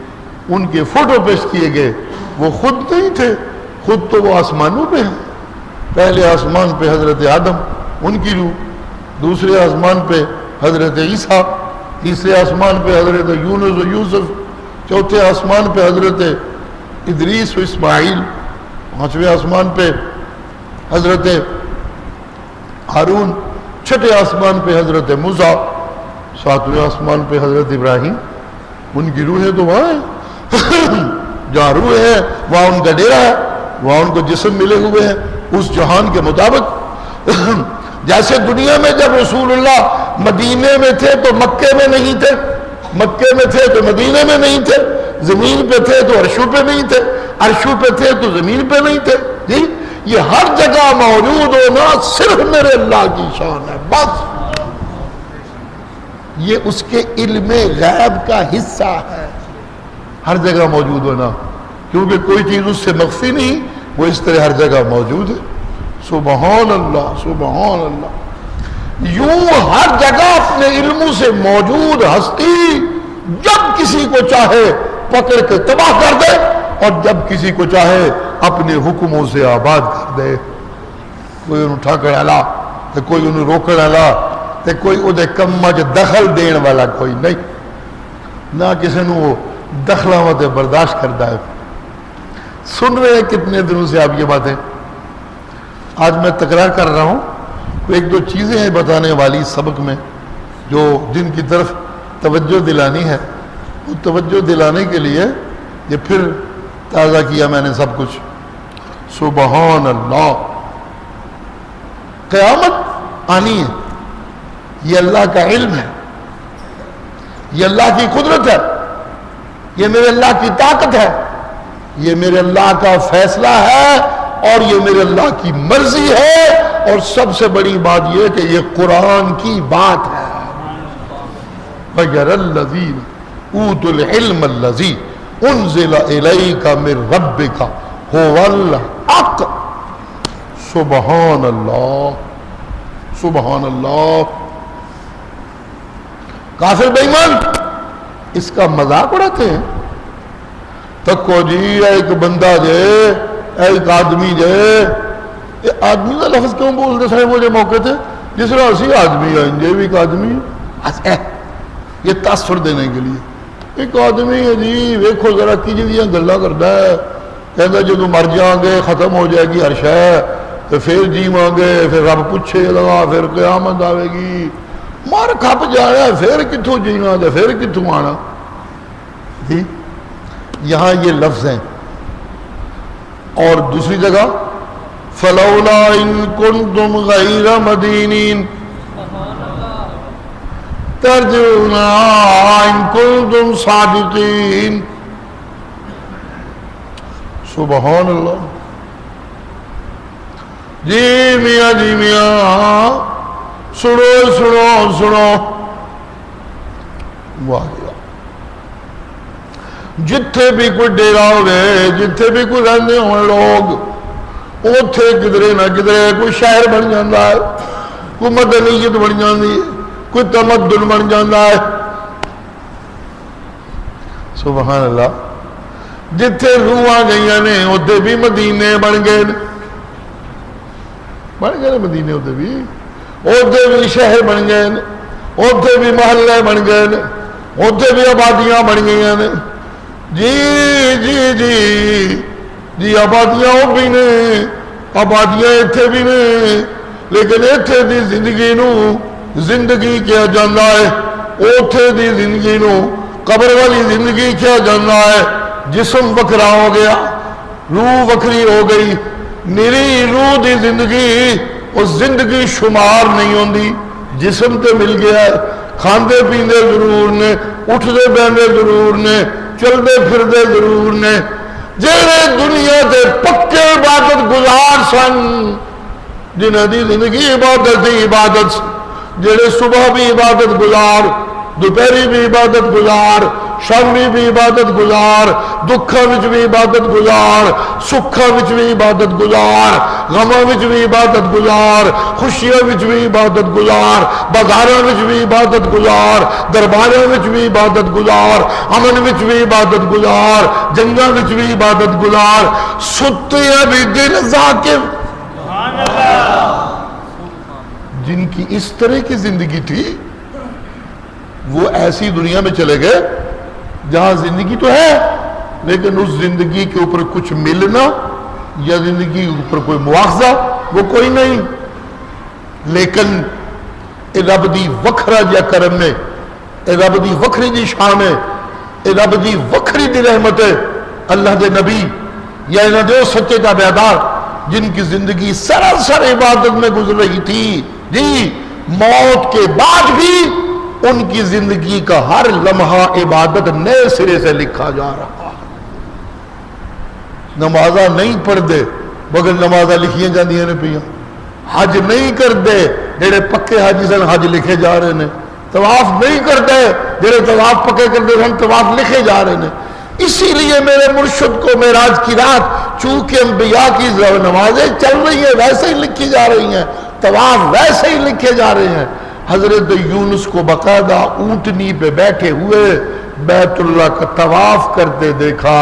Speaker 1: ان کے فوٹو پیش کیے گئے۔ وہ خود نہیں تھے، خود تو وہ آسمانوں پہ ہیں۔ پہلے آسمان پہ حضرت آدم ان کی روح، دوسرے آسمان پہ حضرت عیسیٰ، تیسرے آسمان پہ حضرت یونس و یوسف، چوتھے آسمان پہ حضرت ادریس و اسماعیل، پانچویں آسمان پہ حضرت ہارون، چھٹے آسمان پہ حضرت موسیٰ، ساتویں آسمان پہ حضرت ابراہیم۔ ان کی روحیں تو وہاں ہیں، جہاں روح ہے وہاں ان کا ڈیرا ہے، وہاں ان کو جسم ملے ہوئے ہیں اس جہان کے مطابق۔ جیسے دنیا میں جب رسول اللہ مدینے میں تھے تو مکے میں نہیں تھے، مکے میں تھے تو مدینے میں نہیں تھے، زمین پہ تھے تو عرشوں پہ نہیں تھے، عرشوں پہ تھے تو زمین پہ نہیں تھے۔ جی یہ ہر جگہ موجود ہونا صرف میرے اللہ کی شان ہے، بس یہ اس کے علم غیب کا حصہ ہے، ہر جگہ موجود ہونا، کیونکہ کوئی چیز اس سے مخفی نہیں، وہ اس طرح ہر جگہ موجود ہے۔ سبحان اللہ سبحان اللہ۔ یوں ہر جگہ اپنے علموں سے موجود ہستی جب کسی کو چاہے پکڑ کے تباہ کر دے، اور جب کسی کو چاہے اپنے حکموں سے آباد کر دے۔ کوئی انہوں ٹھاکر والا تو کوئی انہوں روکڑ والا تو کوئی ادھے کمہ جو دخل دین والا کوئی نہیں، نہ کسی نے وہ دخلاوت برداشت کرتا ہے۔ سن رہے ہیں کتنے دنوں سے آپ یہ باتیں؟ آج میں تکرار کر رہا ہوں، ایک دو چیزیں ہیں بتانے والی سبق میں جو جن کی طرف توجہ دلانی ہے، وہ توجہ دلانے کے لیے یہ پھر تازہ کیا میں نے سب کچھ۔ سبحان اللہ۔ قیامت آنی ہے، یہ اللہ کا علم ہے، یہ اللہ کی قدرت ہے، یہ میرے اللہ کی طاقت ہے، یہ میرے اللہ کا فیصلہ ہے، اور یہ میرے اللہ کی مرضی ہے، اور سب سے بڑی بات یہ کہ یہ قرآن کی بات ہے۔ مگر الذین اوتوا العلم الذی انزل الیک من ربک هو الحق. سبحان اللہ سبحان اللہ. کافر بے ایمان اس کا مذاق اڑاتے ہیں. تکو جی ایک بندہ جے ایک آدمی جے. یہ آدمی کا لفظ کیوں بولتے سارے مجھے موقع تھے جس طرح اسی آدمی ہے یہ بھی ایک آدمی ہے. یہ تاثر دینے کے لیے ایک آدمی ہے جی ویکھو ذرا کی جی گلا کرتا ہے. کہتا جدو مر جاؤں گے ختم ہو جائے گی ہر شے تو پھر جیواں گے پھر رب پوچھے لگا پھر قیامت آئے گی. مر کھپ جانا پھر کتوں جینا تو پھر کتوں آنا. جی یہاں یہ لفظ ہیں. اور دوسری جگہ فلولا ان کنتم غیر مدینین ترجعونها ان کنتم صادقین. سبحان اللہ. جی میاں جی میاں سنو سنو سنو. واہ جتھے بھی کوئی ڈیرا ہوئے جتھے بھی کوئی رہنے ہوئے لوگ اوتھے کدرے نہ کدرے کوئی شہر بن جاتا ہے کوئی مدنیت بن جاتی ہے کوئی تمدن بن جاتا ہے. سبحان اللہ. جتھے روحاں گئیاں نے اوتھے بھی مدینے بن گئے مدینے اوتھے بھی شہر بن گئے اوتھے بھی محلے بن گئے اوتھے بھی آبادیاں بن گئی نے. جی جی جی جی آبادیاں وہ بھی نے آبادیاں اتنے بھی نے لیکن اتنے دی زندگی نو زندگی کیا جاتا ہے اوتھے دی زندگی نو قبر والی زندگی کیا جاتا ہے. جسم وکھرا ہو گیا روح وکھری ہو گئی. میری روح دی زندگی اس زندگی شمار نہیں ہوندی. جسم تے مل گیا ہے کھاندے پیندے ضرور نے اٹھدے بیندے ضرور نے چلدے پھردے ضرور نے. جہے دنیا دے پکے عبادت گزار سن جنہاں دی زندگی عبادت دی عبادت جہے صبح بھی عبادت گزار دوپہری بھی عبادت گزار شامی بھی عبادت گزار دکھاں وچ بھی عبادت گزار سکھاں وچ بھی عبادت گزار غماں وچ بھی عبادت گزار خوشیاں وچ بھی عبادت گزار بازاراں وچ بھی عبادت گزار درباراں وچ بھی عبادت گزار امن وچ بھی عبادت گزار جنگاں وچ بھی عبادت گزار. ستے بھی دن ذاکر جن کی اس طرح کی زندگی تھی وہ ایسی دنیا میں چلے گئے جہاں زندگی تو ہے لیکن اس زندگی کے اوپر کچھ ملنا یا زندگی کے اوپر کوئی مواخذہ وہ کوئی نہیں. لیکن اے رب دی وکھرا جا کرم میں اے رب دی وکھری دی شان ہے اے رب دی وکھری دی رحمت ہے. اللہ دے نبی یا انہاں دے سچے تابعدار جن کی زندگی سراسر عبادت میں گزر رہی تھی جی موت کے بعد بھی ان کی زندگی کا ہر لمحہ عبادت نئے سرے سے لکھا جا رہا. نمازاں نہیں پڑھ دے مگر نمازاں لکھیاں جاندیاں نے پیاں. حج نہیں کر دے جڑے پکے حاجی سن حج لکھے جا رہے ہیں. طواف نہیں کرتے جڑے طواف پکے کرتے سن طواف لکھے جا رہے ہیں. اسی لیے میرے مرشد کو معراج کی رات چونکہ انبیاء کی نمازیں چل رہی ہیں ویسے ہی لکھی جا رہی ہیں طواف ویسے ہی لکھے جا رہے ہیں. حضرت یونس کو باقاعدہ اونٹنی پہ بیٹھے ہوئے بیت اللہ کا طواف کرتے دیکھا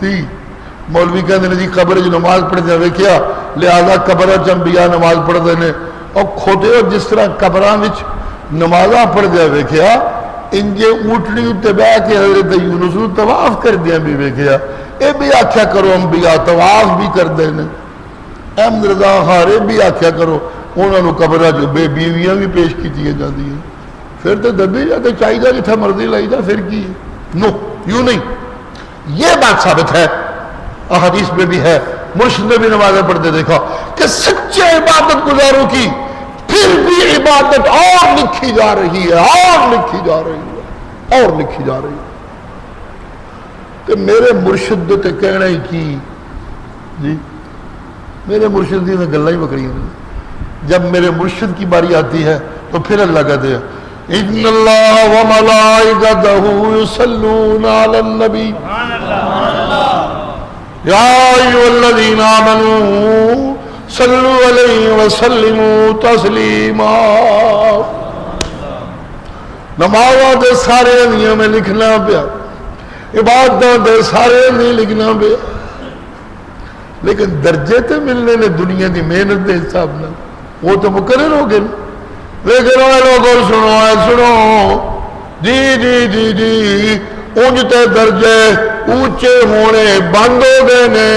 Speaker 1: تھی. مولوی کہتے ہیں جی قبر جو نماز پڑھتے ہیں کیا لہذا قبر انبیاء نماز پڑھتے ہیں اور کھوتے ہو جس طرح قبراں وچ نمازاں پڑھتے ہیں ویکھیا انجے اونٹنی تے بیٹھ کے حضرت یونس کو طواف کر دیا بھی ویکھیا. اے بھی آکھیا کرو انبیاء طواف بھی کرتے ہیں. احمد رضا خارے بھی آکھیا کرو انہوں نے قبرہ جو بے بیویاں بھی پیش کی جاتی ہیں. پھر تو دبی جاتے چاہیے جتھا مرضی لائی جا پھر کی نو یوں نہیں. یہ بات ثابت ہے احادیث میں بھی ہے مرشد نے بھی نمازیں پڑھتے دیکھا کہ سچے عبادت گزاروں کی پھر بھی عبادت اور لکھی جا رہی ہے اور لکھی جا رہی ہے اور لکھی جا رہی ہے. کہ میرے مرشد تے کہنا ہی کی جی میرے مرشد دی گلاں ہی بکری ہیں. جب میرے مرشد کی باری آتی ہے تو پھر اللہ کہتے ہیں ان اللہ وملائکتہ یصلون علی النبی. یا ایھا الذین آمنوا صلو علیہ وسلموا تسلیما. نمازاں دے سارے دیاں میں لکھنا پیا، عبادتاں دے سارے نہیں لکھنا پیا، لیکن درجے تے ملنے نے دنیا دی محنت دے حساب نہ وہ تو مقرر ہو گئے. لیکن وہ لوگوں سنو جی اونجتے درجے اونچے ہونے بند ہو گئے نے،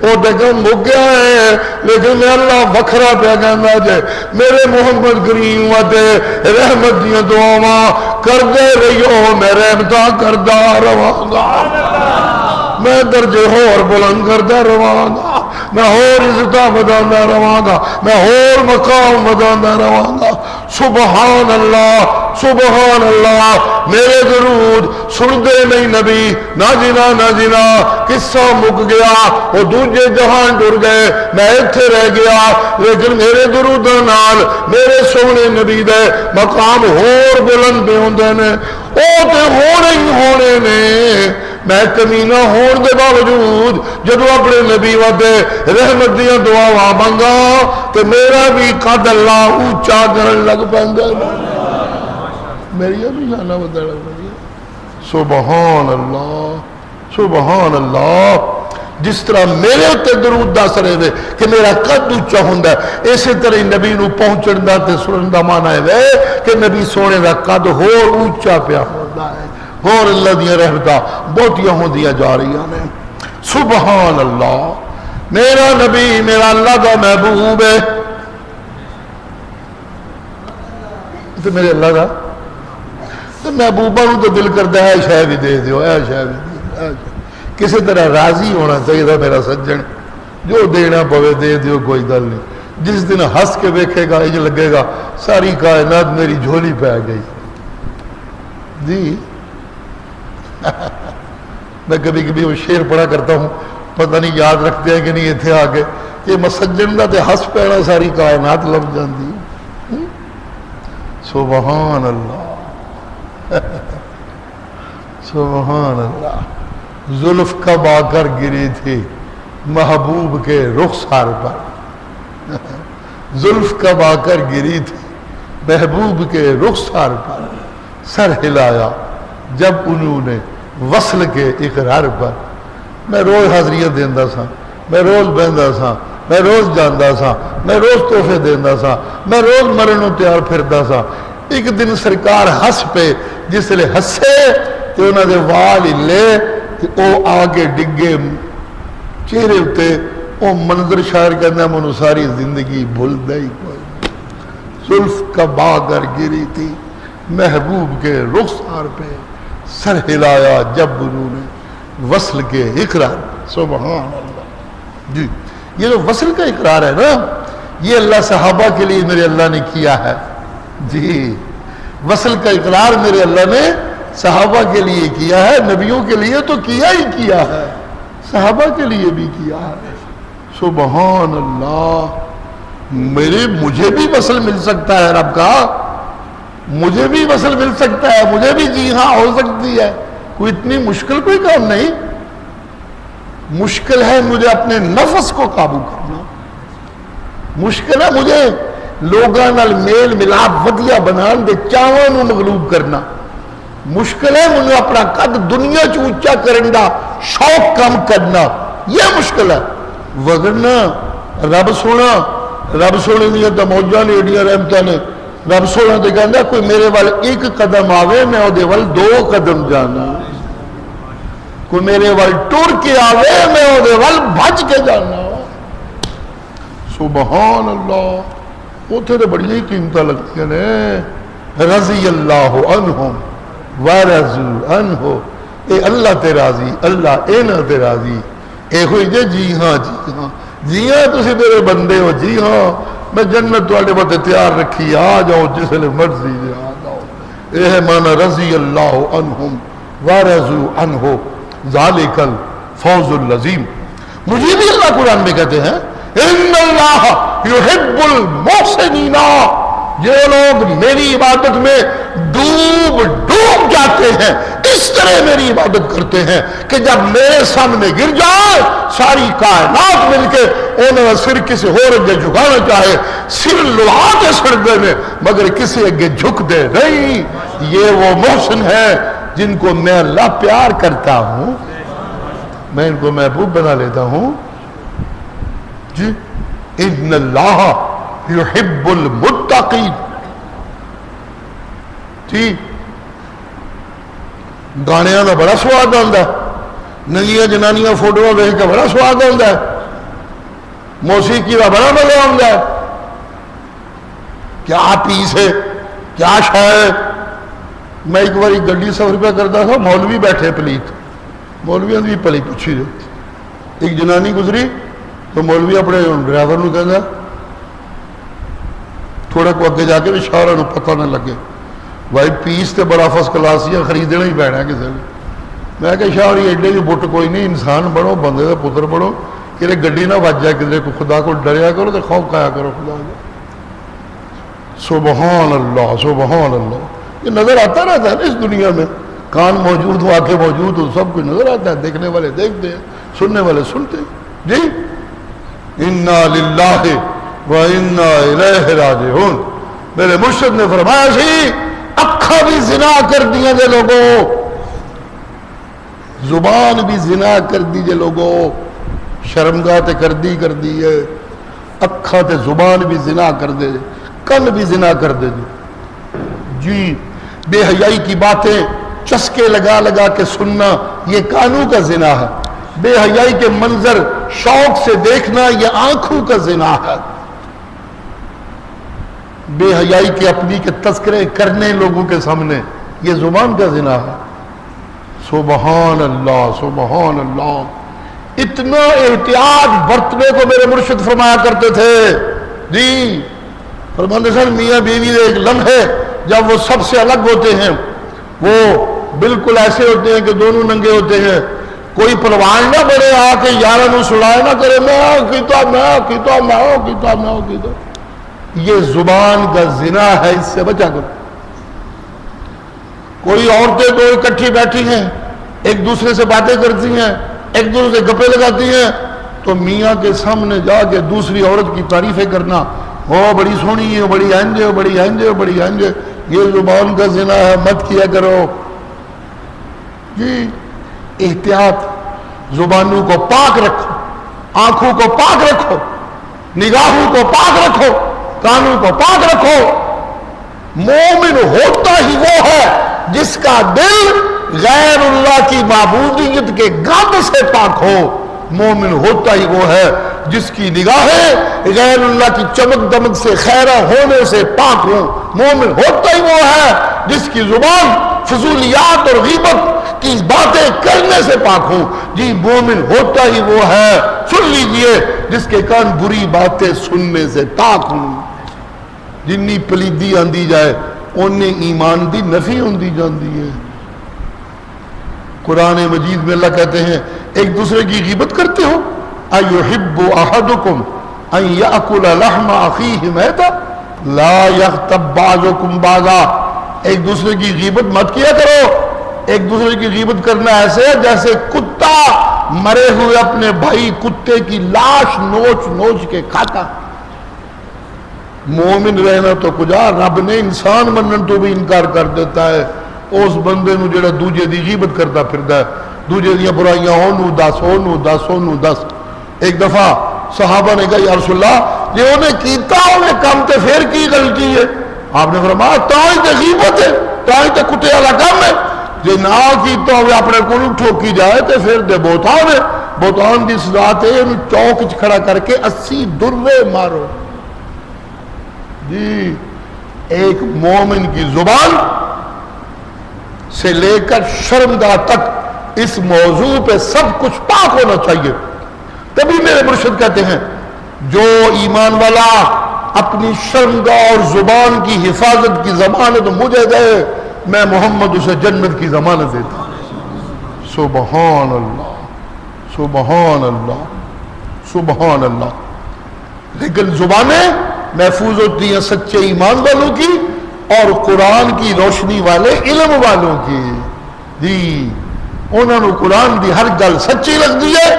Speaker 1: وہ کم مک گیا ہے. لیکن میں اللہ وکھرا پہ کہنا جے میرے محمد کریم وتے رحمت دیاں دعاواں کردے رہیو، میں رحمتاں کردا رہاں گا، میں درجے ہور بلند کردا رہاں گا، میں اور عزتاں وداندا رہاں گا، میں اور مقام وداندا رہاں گا. سبحان اللہ سبحان اللہ. میرے درود سن دے نہیں نبی، نہ جنا قصہ مک گیا، وہ دوجے جہان ٹر گئے، میں ایتھے رہ گیا. لیکن میرے درود نال میرے سونے نبی دے مقام ہور بلند پہ ہوندے نے، او تے ہونے ہی ہونے نے. میں کمینہ ہون دے باوجود جدو اپنے نبی ودے رحمت دیا دعا منگا تو میرا بھی قد اللہ اونچا کرن لگ پیندا. میری بھی شانہ بدل لگ پیندا. سبحان اللہ سبحان اللہ. جس طرح میرے اتنے درود دا اثر ہے کہ میرا قد اونچا ہوندا ہے، اسی طرح نبی نو پہنچن دا تے سنن دا معنی ہے کہ نبی سونے دا قد ہور اونچا پیا ہوندا ہے، اور اللہ دیا رحمتاں بہتیاں ہوندیاں جا رہی ہیں. سبحان اللہ. میرا نبی میرا اللہ دا محبوب ہے تو میرے اللہ دا تو محبوبہ نو تو دل کرتا ہے شے بھی دے دیو، اے شے بھی دے. کسی طرح راضی ہونا چاہیے تھا میرا سجن، جو دینا پوے دے دیو کوئی گل نہیں. جس دن ہنس کے دیکھے گا یہ لگے گا ساری کائنات میری جھولی پہ آ گئی. جی میں کبھی کبھی وہ شعر پڑھا کرتا ہوں، پتہ نہیں یاد رکھتے ہیں کہ نہیں اتنے آ کے کہ مسجن دا تے ہس پینا ساری کائنات لب جاندی. سبحان اللہ سبحان اللہ. زلف کب آ کر گری تھی محبوب کے رخسار پر، زلف کب آ کر گری تھی محبوب کے رخسار پر، سر ہلایا جب انہوں نے وصل کے اقرار پر. میں روز حاضریاں دیندا سا، میں روز بہندا سا، میں روز جاندا سا، میں روز تحفے دیندا سا، میں روز مرنوں تیار پھردا سا. ایک دن سرکار ہس پہ، جس لئے ہسے تو انہوں نے وال لے او آگے ڈگے چہرے ہوتے. او منظر شاعر کہنا منو ساری زندگی بھول دائی کوئی. زلف کب آ کر گری تھی محبوب کے رخسار پہ، سر ہلایا جب انہوں نے وصل کے اقرار. سبحان اللہ. جی یہ جو وصل کا اقرار ہے نا، یہ اللہ صحابہ کے لیے میرے اللہ نے کیا ہے. جی وصل کا اقرار میرے اللہ نے صحابہ کے لیے کیا ہے. نبیوں کے لیے تو کیا ہی کیا ہے، صحابہ کے لیے بھی کیا ہے. سبحان اللہ. مجھے بھی وصل مل سکتا ہے رب کا، مجھے بھی وصل مل سکتا ہے، مجھے بھی جی ہاں ہو سکتی ہے. کوئی اتنی مشکل کوئی کام نہیں. مشکل ہے مجھے اپنے نفس کو قابو کرنا، مشکل ہے مجھے لوگاں نال میل ملاپ ودیا بنان دے چاواں نو مغلوب کرنا، مشکل ہے مجھے اپنا قد دنیا چ اونچا کرن دا شوق کم کرنا، یہ مشکل ہے. وگرنہ رب سونے دیا تو موجاں نے ایڈیاں رحمتاں نے. رب سونا تو کہنا کوئی میرے وال ایک قدم آوے میں وہ دے وال 2 قدم جانا، کوئی میرے وال ٹور کے آوے میں وہ دے وال بھج کے جانا. سبحان اللہ. وہ تھے بڑی ہی قیمتیں لگتی ہیں. رضی اللہ عنہم ورضوا عنہ. اے اللہ تے راضی، اللہ اے نہ تے راضی. اے ہوئی جی ہاں جی ہاں جی ہاں تسی میرے بندے ہو، جی ہاں میں جنت والے بات تیار رکھی، آ جاؤ جس لئے مرضی جی آ جاؤ. اے ہے مانا رضی اللہ عنہم ورضوا عنہ ذالک الفوز العظیم. مجھے بھی اللہ قرآن میں کہتے ہیں ان اللہ یحب المحسنین. جو لوگ میری عبادت میں ڈوب جاتے ہیں اس طرح میری عبادت کرتے ہیں کہ جب میرے سامنے گر جائے ساری کائنات مل کے انہوں سر کسی اور اگے جھکانا چاہے سر لوا کے سڑکے میں مگر کسی اگے جھک دے نہیں. یہ وہ محسن ہے جن کو میں اللہ پیار کرتا ہوں, میں ان کو محبوب بنا لیتا ہوں. جی ان اللہ یحب المتقین. جی گانیاں کا بڑا سواد آتا ہے, ننگیاں جنانیاں فوٹو دیکھ کے بڑا سواد آتا ہے, موسیقی کا بڑا مزہ آتا ہے. کیا پیس ہے, کیا شاعر. میں ایک بار گڈی سفر پہ کرتا تھا, مولوی بیٹھے پلیت, مولویاں بھی پلی پوچھی دے. ایک جنانی گزری تو مولوی اپنے ڈرائیور نو کہندا تھوڑا کو اگے جا کے بھی شہروں نو پتہ نہ لگے بھائی پیس تے بڑا فرسٹ کلاس ہی خریدنا ہی پینا کسی نے. میں کہ شاہ ایڈے بھی بٹ کوئی نہیں, انسان بنو, بندے کا پتر بنو, کہ گڈی نہ بج جائے کسی کو, خدا کو ڈریا کرو تو خوف کھایا کرو خدا کو. سبحان اللہ سبحان اللہ. یہ نظر آتا رہتا ہے نا اس دنیا میں, کان موجود ہو, آنکھیں موجود ہو, سب کچھ نظر آتا ہے, دیکھنے والے دیکھتے ہیں, سننے والے سنتے ہیں. جی انا للہ و انا الیہ راجعون. میرے مرشد نے فرمایا سی اکھا بھی زنا کر دیا جے لوگوں, زبان بھی زنا کر دی جے لوگوں, شرمگاہ تے کر دی ہے, اکھا تے زبان بھی زنا کر دے, کن بھی زنا کر دے. جی بے حیائی کی باتیں چسکے لگا لگا کے سننا یہ کانوں کا زنا ہے. بے حیائی کے منظر شوق سے دیکھنا یہ آنکھوں کا زنا ہے. بے حیائی کے اپنی کے تذکرے کرنے لوگوں کے سامنے یہ زبان کا زنا ہے. سبحان اللہ سبحان اللہ. اتنا احتیاط برتنے کو میرے مرشد فرمایا کرتے تھے. جی فرماتے سن میاں بیوی ایک لمحے جب وہ سب سے الگ ہوتے ہیں, وہ بالکل ایسے ہوتے ہیں کہ دونوں ننگے ہوتے ہیں, کوئی پروان نہ بڑے آ کے یارہ نو سڑائے نہ کرے میں کیتا. یہ زبان کا زنا ہے, اس سے بچا کرو. کوئی عورتیں دو اکٹھی بیٹھی ہیں, ایک دوسرے سے باتیں کرتی ہیں, ایک دوسرے سے گپے لگاتی ہیں, تو میاں کے سامنے جا کے دوسری عورت کی تعریفیں کرنا, ہو بڑی سونی ہے, بڑی ہنجے ہو, بڑی ہنجے ہو, بڑی ہنجے. یہ زبان کا زنا ہے, مت کیا کرو. جی احتیاط, زبانوں کو پاک رکھو, آنکھوں کو پاک رکھو, نگاہوں کو پاک رکھو, کانوں کو پاک رکھو. مومن ہوتا ہی وہ ہے جس کا دل غیر اللہ کی معبودیت کے گند سے پاک ہو. مومن ہوتا ہی وہ ہے جس کی نگاہیں غیر اللہ کی چمک دمک سے خیرہ ہونے سے پاک ہوں. مومن ہوتا ہی وہ ہے جس کی زبان فضولیات اور غیبت کی باتیں کرنے سے پاک ہوں. جی مومن ہوتا ہی وہ ہے, سن لیجئے, جس کے کان بری باتیں سننے سے پاک ہوں. جنی پلیدی آندی جائے انہیں ایمان دی نفی ہوندی جاندی ہے. قرآن مجید میں اللہ کہتے ہیں ایک دوسرے کی غیبت کرتے ہو. ایحب احدکم ان یاکل لحم اخیہ میتا لا یغتب بعضکم بعضا. ایک دوسرے کی غیبت مت کیا کرو. ایک دوسرے کی غیبت کرنا ایسے ہے جیسے کتا مرے ہوئے اپنے بھائی کتے کی لاش نوچ نوچ کے کھاتا. مومن رہنا تو کجا, رب نے انسان منن تو بھی انکار کر دیتا ہے. اس بندے نو جڑا دوجے دی غیبت کرتا پھردا ہے, دوجے دی برائیاں ہونو دس. ایک دفعہ صحابہ نے کہا یا رسول اللہ جی انہیں کیتا انہیں کام تے پھر کی غلطی ہے؟ آپ نے فرمایا تاں تے غیبت ہے, تاں تے کتے والا کام ہے. جی نہ کیتا ہوئے اپنے کو ٹھوکی جائے تے پھر دے بہتان ہے. بہتان دی سزا تے چوک چ کھڑا کر کے 80 درے مارو. جی ایک مومن کی زبان سے لے کر شرمگاہ تک اس موضوع پہ سب کچھ پاک ہونا چاہیے. تبھی میرے مرشد کہتے ہیں جو ایمان والا اپنی شرمگاہ اور زبان کی حفاظت کی ضمانت مجھے دے, میں محمد اسے جنت کی ضمانت دیتا ہوں. سبحان اللہ سبحان اللہ سبحان اللہ. لیکن زبانیں محفوظ ہوتی ہیں سچے ایمان والوں کی اور قرآن کی روشنی والے علم والوں کی. جی انہوں نے قرآن دی ہر گل سچی لگتی ہے،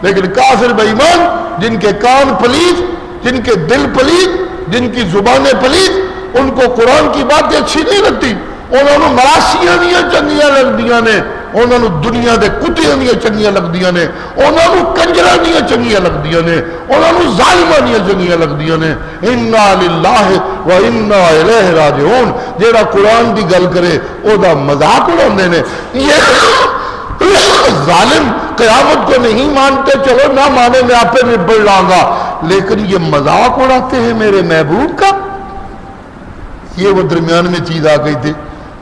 Speaker 1: لیکن کافر بے ایمان جن کے کان پلیت، جن کے دل پلیت، جن کی زبانیں پلیت، ان کو قرآن کی باتیں اچھی نہیں لگتی، انہوں نے مراسیاں دیا چنگیاں لگدیاں نے، انہوں نے دنیا دے کتیاں دیا چنگیاں لگدیاں نے، انہوں نے کنجراں دیا چنگیاں لگدیاں نے، انہوں نے ظالماں دیا چنگیاں لگدیاں نے۔ انا للہ و انا الیہ راجعون، جیڑا قرآن دی گل کرے او دا مذاق اڑاندے نے۔ یہ ظالم قیامت کو نہیں مانتے، چلو نہ مانے میں آپ پہ نبڑ لاؤں گا، لیکن یہ مذاق اڑاتے ہیں میرے محبوب کا۔ یہ وہ درمیان میں چیز آ گئی تھی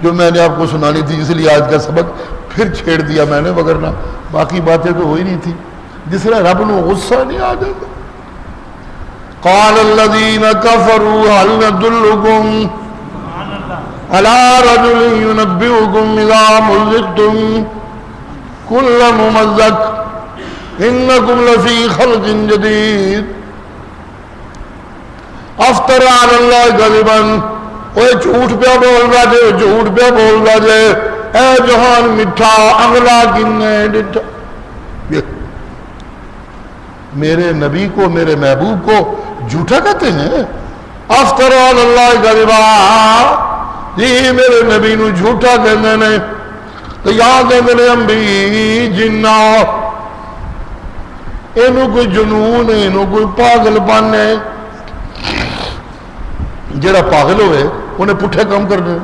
Speaker 1: جو میں نے آپ کو سنانی تھی، اس لیے آج کا سبق پھر چھیڑ دیا میں نے، وگرنہ باقی باتیں تو ہوئی نہیں تھی۔ جس طرح رب نو غصہ نہیں آ جاتا۔ قال الذين كفروا هل ندلكم على رجل ينبئكم إذا مزقتم كل ممزق إنكم لفي خلق جديد افترى على الله كذبا۔ وہ جھوٹ پہ بول رہا جے، جھوٹ پہ بول رہا جے، اے جہان مٹھا اگلا کنے ڈٹھا۔ میرے نبی کو، میرے محبوب کو جھوٹا کہتے ہیں۔ افترى علی اللہ کذبا، جی میرے نبی نو جھوٹا کہتے ہیں۔ تو یاد ہے میرے انبی جنہ اینو کوئی جنون ہے، اینو کوئی پاگل پن ہے۔ جڑا پاگل ہوئے انہیں پٹھے کام کرنے،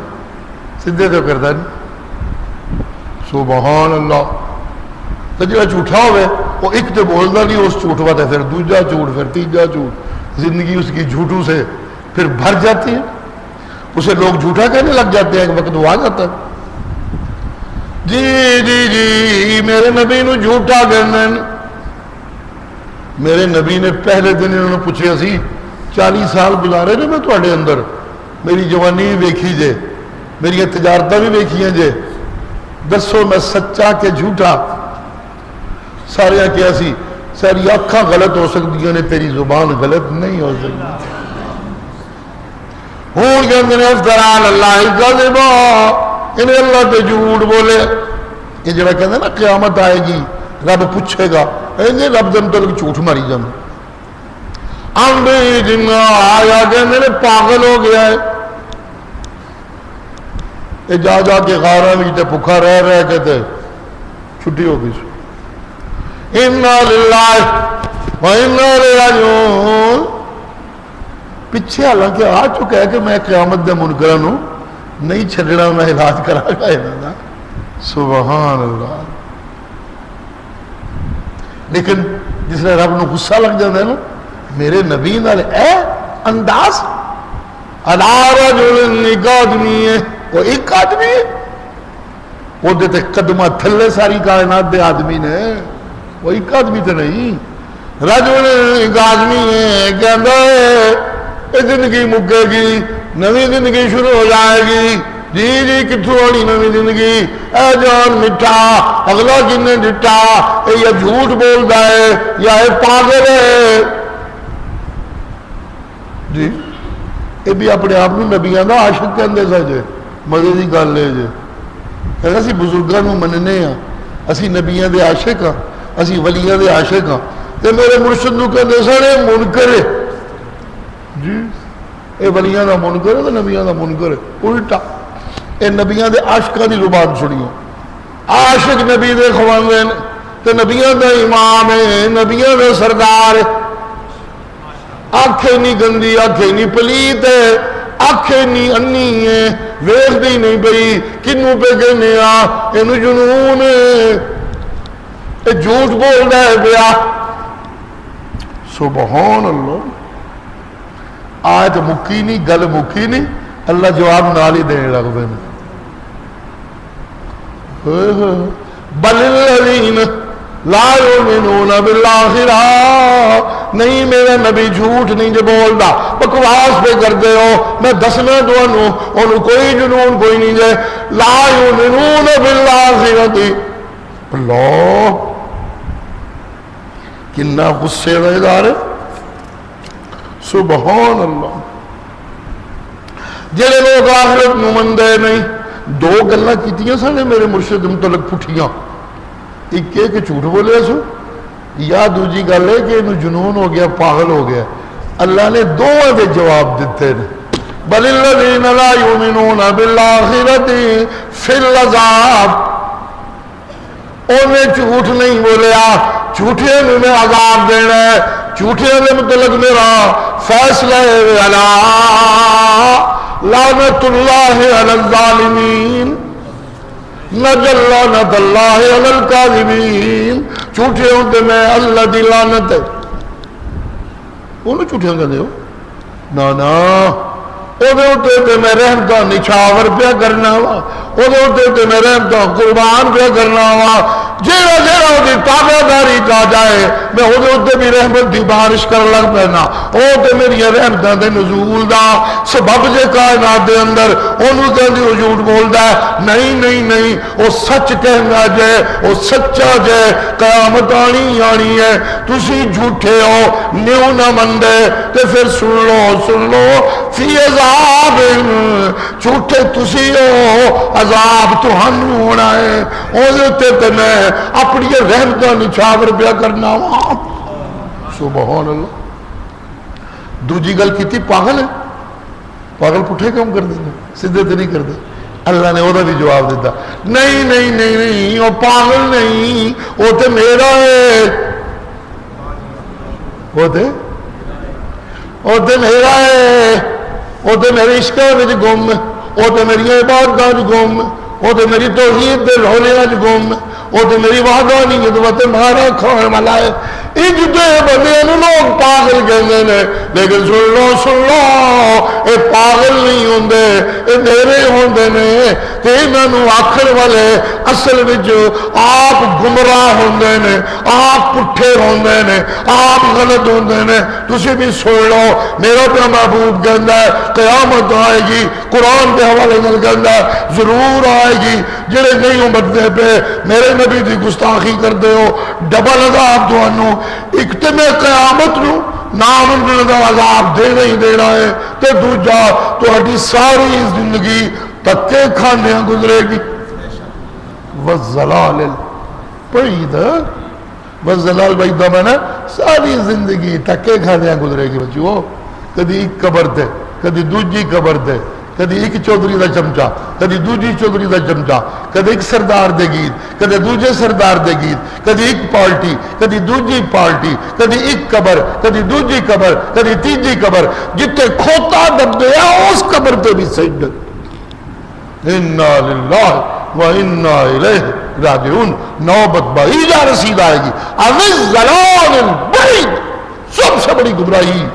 Speaker 1: سیدھے تو کرتا نہیں۔ سبحان اللہ۔ تو جڑا جھوٹا ہوئے وہ ایک تو بولتا نہیں، اس جھوٹ واتے پھر دوجا جھوٹ، پھر تیجا جھوٹ، زندگی اس کی جھوٹوں سے پھر بھر جاتی ہے، اسے لوگ جھوٹا کہنے لگ جاتے ہیں، ایک وقت وہ آ جاتا ہے جی جی جی میرے نبی نو جھوٹا کہنے۔ میرے نبی نے پہلے دن انہوں نے پوچھے سی 40 سال گزارے نے میں تواڈے اندر، میری جوانی بھی ویکھی جے، میری تجارتاں بھی ویکھیاں جے، دسو میں سچا کہ جھوٹا؟ سارے کیا سی ساری آنکھاں غلط ہو سکتی ہیں، تیری زبان غلط نہیں ہو سکتی۔ ہوں کہتے ہیں افترا علی اللہ کذبا، انہیں اللہ تے جھوٹ بولے۔ یہ جڑا کہتے ہیں نا قیامت آئے گی رب پوچھے گا، انہیں رب دن تک جھوٹ ماری جانا۔ انبی جنہ آیا کہتے ہیں پاگل ہو گیا ہے، یہ جا جا کے غارہ میں تے بھوکا رہ کے تے چھٹی ہو گئی۔ انا للہ و انا الیہ راجعون۔ پیچھے حالانکہ آ چکا ہے کہ میں قیامت دے منکراں نو نہیں چھڈنا، میں علاج کرا گا انہاں دا۔ سبحان اللہ۔ لیکن جس نے رب نو غصہ لگ جاتا ہے نا، میرے نبی نال اے انداز، الا رجل، ایک آدمی ہے، وہ ایک آدمی ہے، وہ دیتے قدمہ تھلے ساری کائنات دے آدمی نے، وہ ایک آدمی تو نہیں۔ رجل ایک آدمی ہے، کہندا ہے یہ زندگی مکے گی، نوی زندگی شروع ہو جائے گی۔ جی جی کتوں ہونی نوی زندگی؟ اے جان مٹھا اگلا کنے ڈٹا، اے یا جھوٹ بولتا ہے یا اے پاگل ہے۔ جی یہ بھی اپنے آپ کو نبیاں دا عاشق کہندے سا جے، مزے دی گل ہے جے۔ کہ اسی بزرگاں نو مننے ہاں، اسی نبیاں دے عاشق ہاں، اسی ولیاں دے عاشق ہاں، تے میرے مرشد نو کہندے سارے منکر ہے۔ جی اے ولیاں دا منکر ہے تے نبیاں دا منکر ہے، الٹا۔ اے نبیاں دے عاشقاں دی زبان سنیو، عاشق نبی دے خواندے تے نبیاں دا امام ہے، نبیاں دا سردار ہے۔ آنکھیں نہیں گندی، آنکھیں نہیں پلیت ہے، آنکھیں نہیں انی ہے، ویکھ دی نہیں پئی، کنوں پہ کہنے آ اینو جنون ہے، اے جھوٹ بول رہا ہے پیا۔ سبحان اللہ۔ آیت مکی نہیں، گل مکی نہیں، اللہ جواب نال ہی دینے لگ پے۔ بل الذین لا یؤمنون بالآخرہ، نہیں میرا نبی جھوٹ نہیں جو بولدا، بکواس پہ کرتے ہو، میں دسنا تانوں انہوں کوئی جنون کوئی نہیں جائے۔ لا یؤمنون بالآخرہ، اللہ کنا غصے کا اظہار ہے۔ سبحان اللہ۔ جڑے لوگ آخرت نو مندے نہیں، دو گلاں کیتیاں سن میرے مرشد متعلق پٹھیاں، ایک کہ جھوٹ بولیا سو، یا دوجی گل ہے کہ انہوں جنون ہو گیا، پاگل ہو گیا۔ اللہ نے دونوں دے جواب دیتے ہیں، بل الذین لا یؤمنون بالآخرۃ فی العذاب، انہیں جھوٹ نہیں بولیا، جھوٹے میں عذاب دینا ہے، جھوٹے کے متعلق میرا فیصلہ ہے، الا لعنت اللہ علی الظالمین نجل لعنت اللہ علی الکاذبین، جھوٹے ہوتے میں اللہ دی لعنت ہے۔ انہوں جھوٹیاں کہتے ہو نا تے میں رحمتاں نچھاور پیا کرنا وا، تے میں رحمتاں قربان پیا کرنا وا، جیڑا جیڑا وہ تابع داری کا جائے میں وہ بھی رحمت دی بارش کر لگ پینا، وہ تے میری رحمتاں دے نزول دا سبب جے کائنات دے اندر انہوں کہندی وہ جھوٹ بولدا ہے، نہیں نہیں نہیں، وہ سچ کہنا جے، وہ سچا جے، قیامت آنی آنی ہے، تسی جھوٹے ہو نیو نہ مندے تے پھر سن لو فی عذاب، جھوٹے تسی ہو عذاب تہانوں ہونا ہے، وہ تے میں اپنی رحمتاں نچھاور پیا کرنا وا۔ سبحان اللہ۔ دوجی گل کیتی پاگل ہے، پاگل پٹھے کام کر دیں سیدھے تو نہیں کرتے۔ اللہ نے وہ بھی جواب دیتا، نہیں نہیں نہیں نہیں، وہ پاگل نہیں، وہ تے میرا ہے، وہ تے میرا ہے، وہ تے میرے عشقاں وچ گم، وہ تے میری عبادتاں وچ گم، وہ تے میری توحید دے رولے وچ گم، وہ تو میری وحدانیت وتے مارا کھان والا ہے۔ اج دے بندے لوگ پاگل کہندے نے، لیکن سن لو اے پاگل نہیں ہوندے، اے میرے ہوندے نے، تے انہاں نوں آکھن والے اصل وچ آپ گمراہ ہوندے نے، آپ پٹھے ہوندے نے، آپ غلط ہوندے نے۔ تسی بھی سن لو، میرا پیا محبوب کہندا ہے قیامت آئے گی، قرآن کے حوالے نال کہندا ہے ضرور آئے گی، جڑے نہیں امدتے پہ میرے نبی دی گستاخی کردے ہو ڈبل عذاب تانوں، ایک تے میں قیامت نو ناممکن دا عذاب دینا ہی دینا ہے، تے دوجا تہاڈی ساری زندگی تکے کھاندیاں گزرے گی۔ والزلال البعید، والزلال بعید دا میں ساری زندگی تکے کھاندیاں گزرے گی بچو، کدی ایک قبر تے کدی دوجی قبر تے، کدی ایک چودھری دا چمچا کدی دوجی چودھری دا چمچا، کدی ایک سردار دے گیت کدی دوجے سردار دے گیت، کدی ایک پارٹی کدی دوجی پارٹی، کدی ایک قبر کدی دوجی قبر کدی تیجی قبر، جتے کھوتا دب دیا اس قبر تے بھی سجدت۔ انا للہ و انا الیہ راجعون، نوبت بعیدہ رسید آئے گی۔ الضلال البعید، سب سے بڑی گمراہی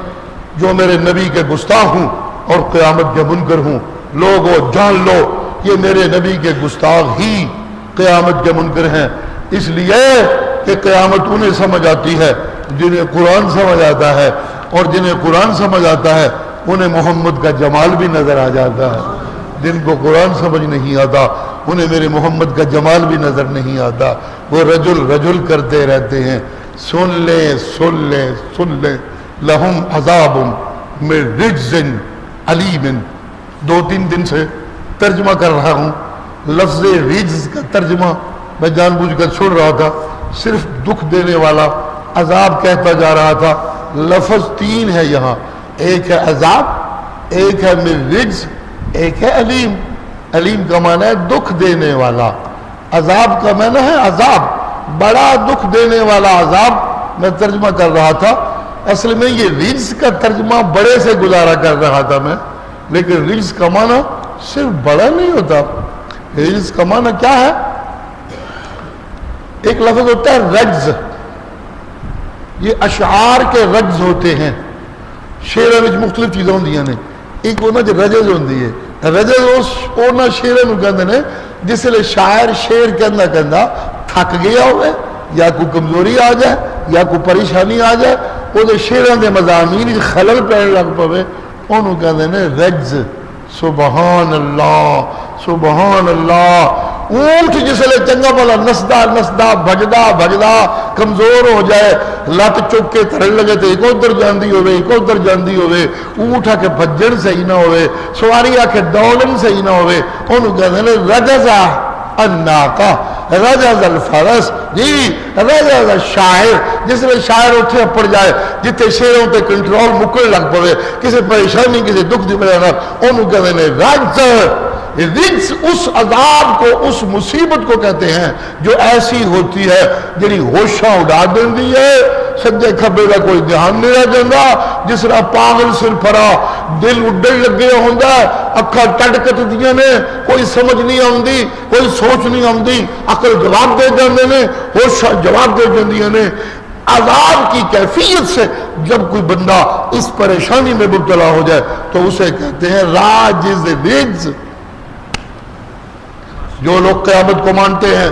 Speaker 1: جو میرے نبی کے گستاخ ہوں اور قیامت کے منکر ہوں، لوگوں جان لو یہ میرے نبی کے گستاخ ہی قیامت کے منکر ہیں، اس لیے کہ قیامت انہیں سمجھ آتی ہے جنہیں قرآن سمجھ آتا ہے، اور جنہیں قرآن سمجھ آتا ہے انہیں محمد کا جمال بھی نظر آ جاتا ہے، جن کو قرآن سمجھ نہیں آتا انہیں میرے محمد کا جمال بھی نظر نہیں آتا، وہ رجل کرتے رہتے ہیں۔ سن لیں سن لیں سن لیں، لہم عذاب من رجز علیم، 2-3 دن سے ترجمہ کر رہا ہوں، لفظ رجز کا ترجمہ میں جان بوجھ کر چھوڑ رہا تھا، صرف دکھ دینے والا عذاب کہتا جا رہا تھا۔ لفظ 3 ہے یہاں، ایک ہے عذاب، ایک ہے من رجز، ایک ہے علیم۔ علیم کا معنی ہے دکھ دینے والا، عذاب کا معنی ہے عذاب، بڑا دکھ دینے والا عذاب۔ میں ترجمہ کر رہا تھا، اصل میں یہ رجز کا ترجمہ بڑے سے گزارا کر رہا تھا میں، لیکن رجز کا معنی صرف بڑا نہیں ہوتا، رجز کا معنی کیا ہے؟ ایک لفظ ہوتا ہے رجز، یہ اشعار کے رجز ہوتے ہیں، شعر میں مختلف چیزیں ہوندیاں نے، ایک وہ نا جو رجز ہوندی ہے، رجز وہ نا شعر میں کہندے نے جس لئے شاعر شعر کہندا تھک گیا ہوئے یا کوئی کمزوری آ جائے یا کوئی پریشانی آ جائے، وہ دے شعران دے مضامین خلل پہن لگ پوے، انہوں کہندے نے رجز۔ سبحان اللہ سبحان اللہ، اونٹ جسے چنگا بلا نسدا نسدا بھجدا بھجدا کمزور ہو جائے لت چک کے تھرن لگے تو ایک ادھر جاندی ہوئے ایک ادھر جاندی ہوئے اونٹ آ کے بھجن صحیح نہ ہوئے سواری آ کے دوڑن صحیح نہ ہوئے انہوں کہتے ہیں رجزا الناقہ رجز الفرس جی رجز الشاعر جس میں شاعر اتھے پڑ جائے جتے شیروں تے کنٹرول مکل لگ پڑے کسی پریشانی کسی دکھ دی بجائے انہوں کہتے ہیں رجز رجز اس عذاب کو اس مصیبت کو کہتے ہیں جو ایسی ہوتی ہے جنہی ہوشاں اڑا دیں دی ہے سجے کھبے کا کوئی دھیان نہیں رہ جاندہ جس طرح پاگل سر پھرا دل اڈڑ لگے ہوندہ اکھا ٹڑکت دیا نے کوئی سمجھ نہیں آندی کوئی سوچ نہیں آندی عقل جواب دے جاندے نے ہوشاں جواب دے جاندیاں نے عذاب کی کیفیت سے جب کوئی بندہ اس پریشانی میں مبتلا ہو جائے تو اسے کہتے ہیں راجز رجز جو لوگ قیامت کو مانتے ہیں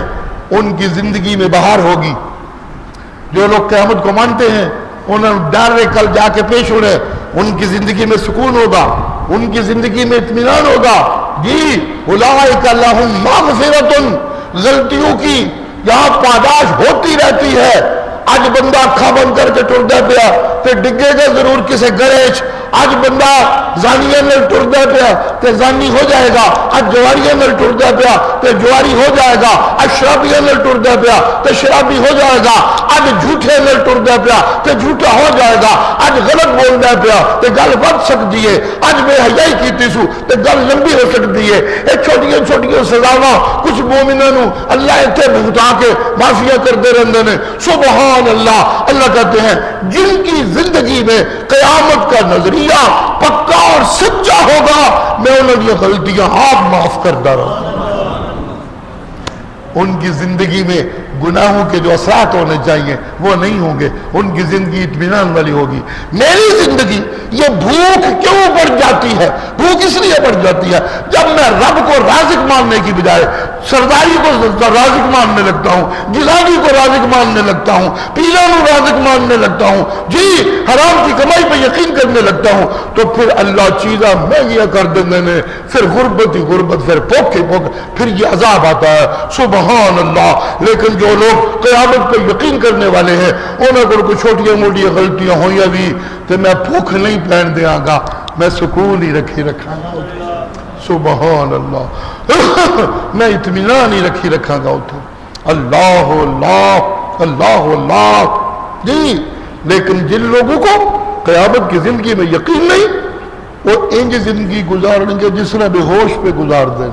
Speaker 1: ان کی زندگی میں بہار ہوگی جو لوگ قیامت کو مانتے ہیں انہوں ڈر کل جا کے پیش ہونے ان کی زندگی میں سکون ہوگا ان کی زندگی میں اطمینان ہوگا جی اولئک لہم مغفرۃ غلطیوں کی یہاں پاداش ہوتی رہتی ہے آج بندہ اکھا بند کر کے ٹردہ پیا پھر ڈگے گا ضرور کسے گریچ آج بندہ زانیہ میں ٹردہ پیا تو زانی ہو جائے گا آج جواریہ میں ٹردہ پیا تو جواری ہو جائے گا آج شرابیہ میں ٹردہ پیا تو شرابی ہو جائے گا آج جھوٹے میں ٹردہ پیا تو جھوٹا ہو جائے گا آج غلط بول دے پیا تو گل بڑھ سکتی ہے آج بے حیائی کی تیسو تو گل لمبی ہو سکتی ہے ایک چھوٹیاں چھوٹیاں سزاواں کچھ مومنوں اللہ اتھے بھگتا کے معافیاں کرتے رہندے نے سبحان اللہ اللہ کہتے ہیں جن کی زندگی میں قیامت کا نظریہ پکا اور سچا ہوگا میں انہوں کی غلطیاں آپ معاف کرتا رہا ان کی زندگی میں گناہوں کے جو اثرات ہونے چاہیے وہ نہیں ہوں گے ان کی زندگی اطمینان والی ہوگی میری زندگی یہ بھوک کیوں بڑھ جاتی ہے بھوک اس لیے بڑھ جاتی ہے جب میں رب کو رازق ماننے کی بجائے سرداری کو رازق ماننے لگتا ہوں گزاری کو رازق ماننے لگتا ہوں پیلانوں رازق ماننے لگتا ہوں جی حرام کی کمائی پہ یقین کرنے لگتا ہوں تو پھر اللہ چیزاں مہنگیاں کر دینے نے پھر غربت ہی غربت پھر بھوک ہی بھوک پھر یہ عذاب آتا ہے سبحان اللہ لیکن جو لوگ قیامت پہ یقین کرنے والے ہیں انہیں اگر کوئی چھوٹیاں موٹیاں غلطیاں ہوئیں بھی تو میں بھوک نہیں پہن دیا گا میں سکون ہی رکھی رکھا گا سبحان اللہ میں اطمینان ہی رکھی رکھا گا اتھے اللہ اللہ اللہ اللہ جی لیکن جن لوگوں کو قیامت کی زندگی میں یقین نہیں وہ انج زندگی گزاریں گے جس طرح بے ہوش پہ گزار دیں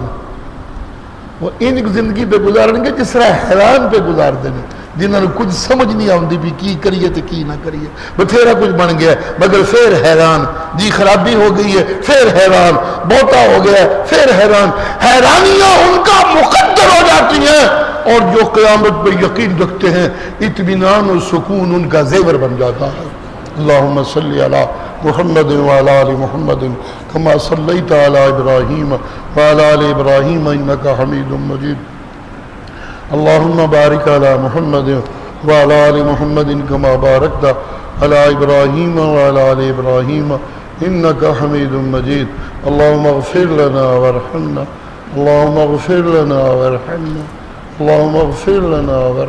Speaker 1: وہ انج زندگی پہ گزاریں گے جس طرح حیران پہ گزار دیں جنہوں نے کچھ سمجھ نہیں آتی بھی کی کریے تو کی نہ کریے بتھیرا کچھ بن گیا مگر پھر حیران جی خرابی ہو گئی ہے پھر حیران بوتا ہو گیا ہے پھر حیران حیرانیاں ان کا مقدر ہو جاتی ہیں اور جو قیامت پہ یقین رکھتے ہیں اطمینان و سکون ان کا زیور بن جاتا ہے اللہم صلی علی محمد وعلی آل محمد کما صلیت علی ابراہیم وعلی آل ابراہیم انکا حمید مجید اللہم بارک علی محمد وعلی آل محمد کما بارکت علی ابراہیم وعلی آل ابراہیم انکا حمید مجید اللہم اغفر لنا وارحمنا اللہم اغفر لنا وارحمنا اللہم اغفر لنا وارحمنا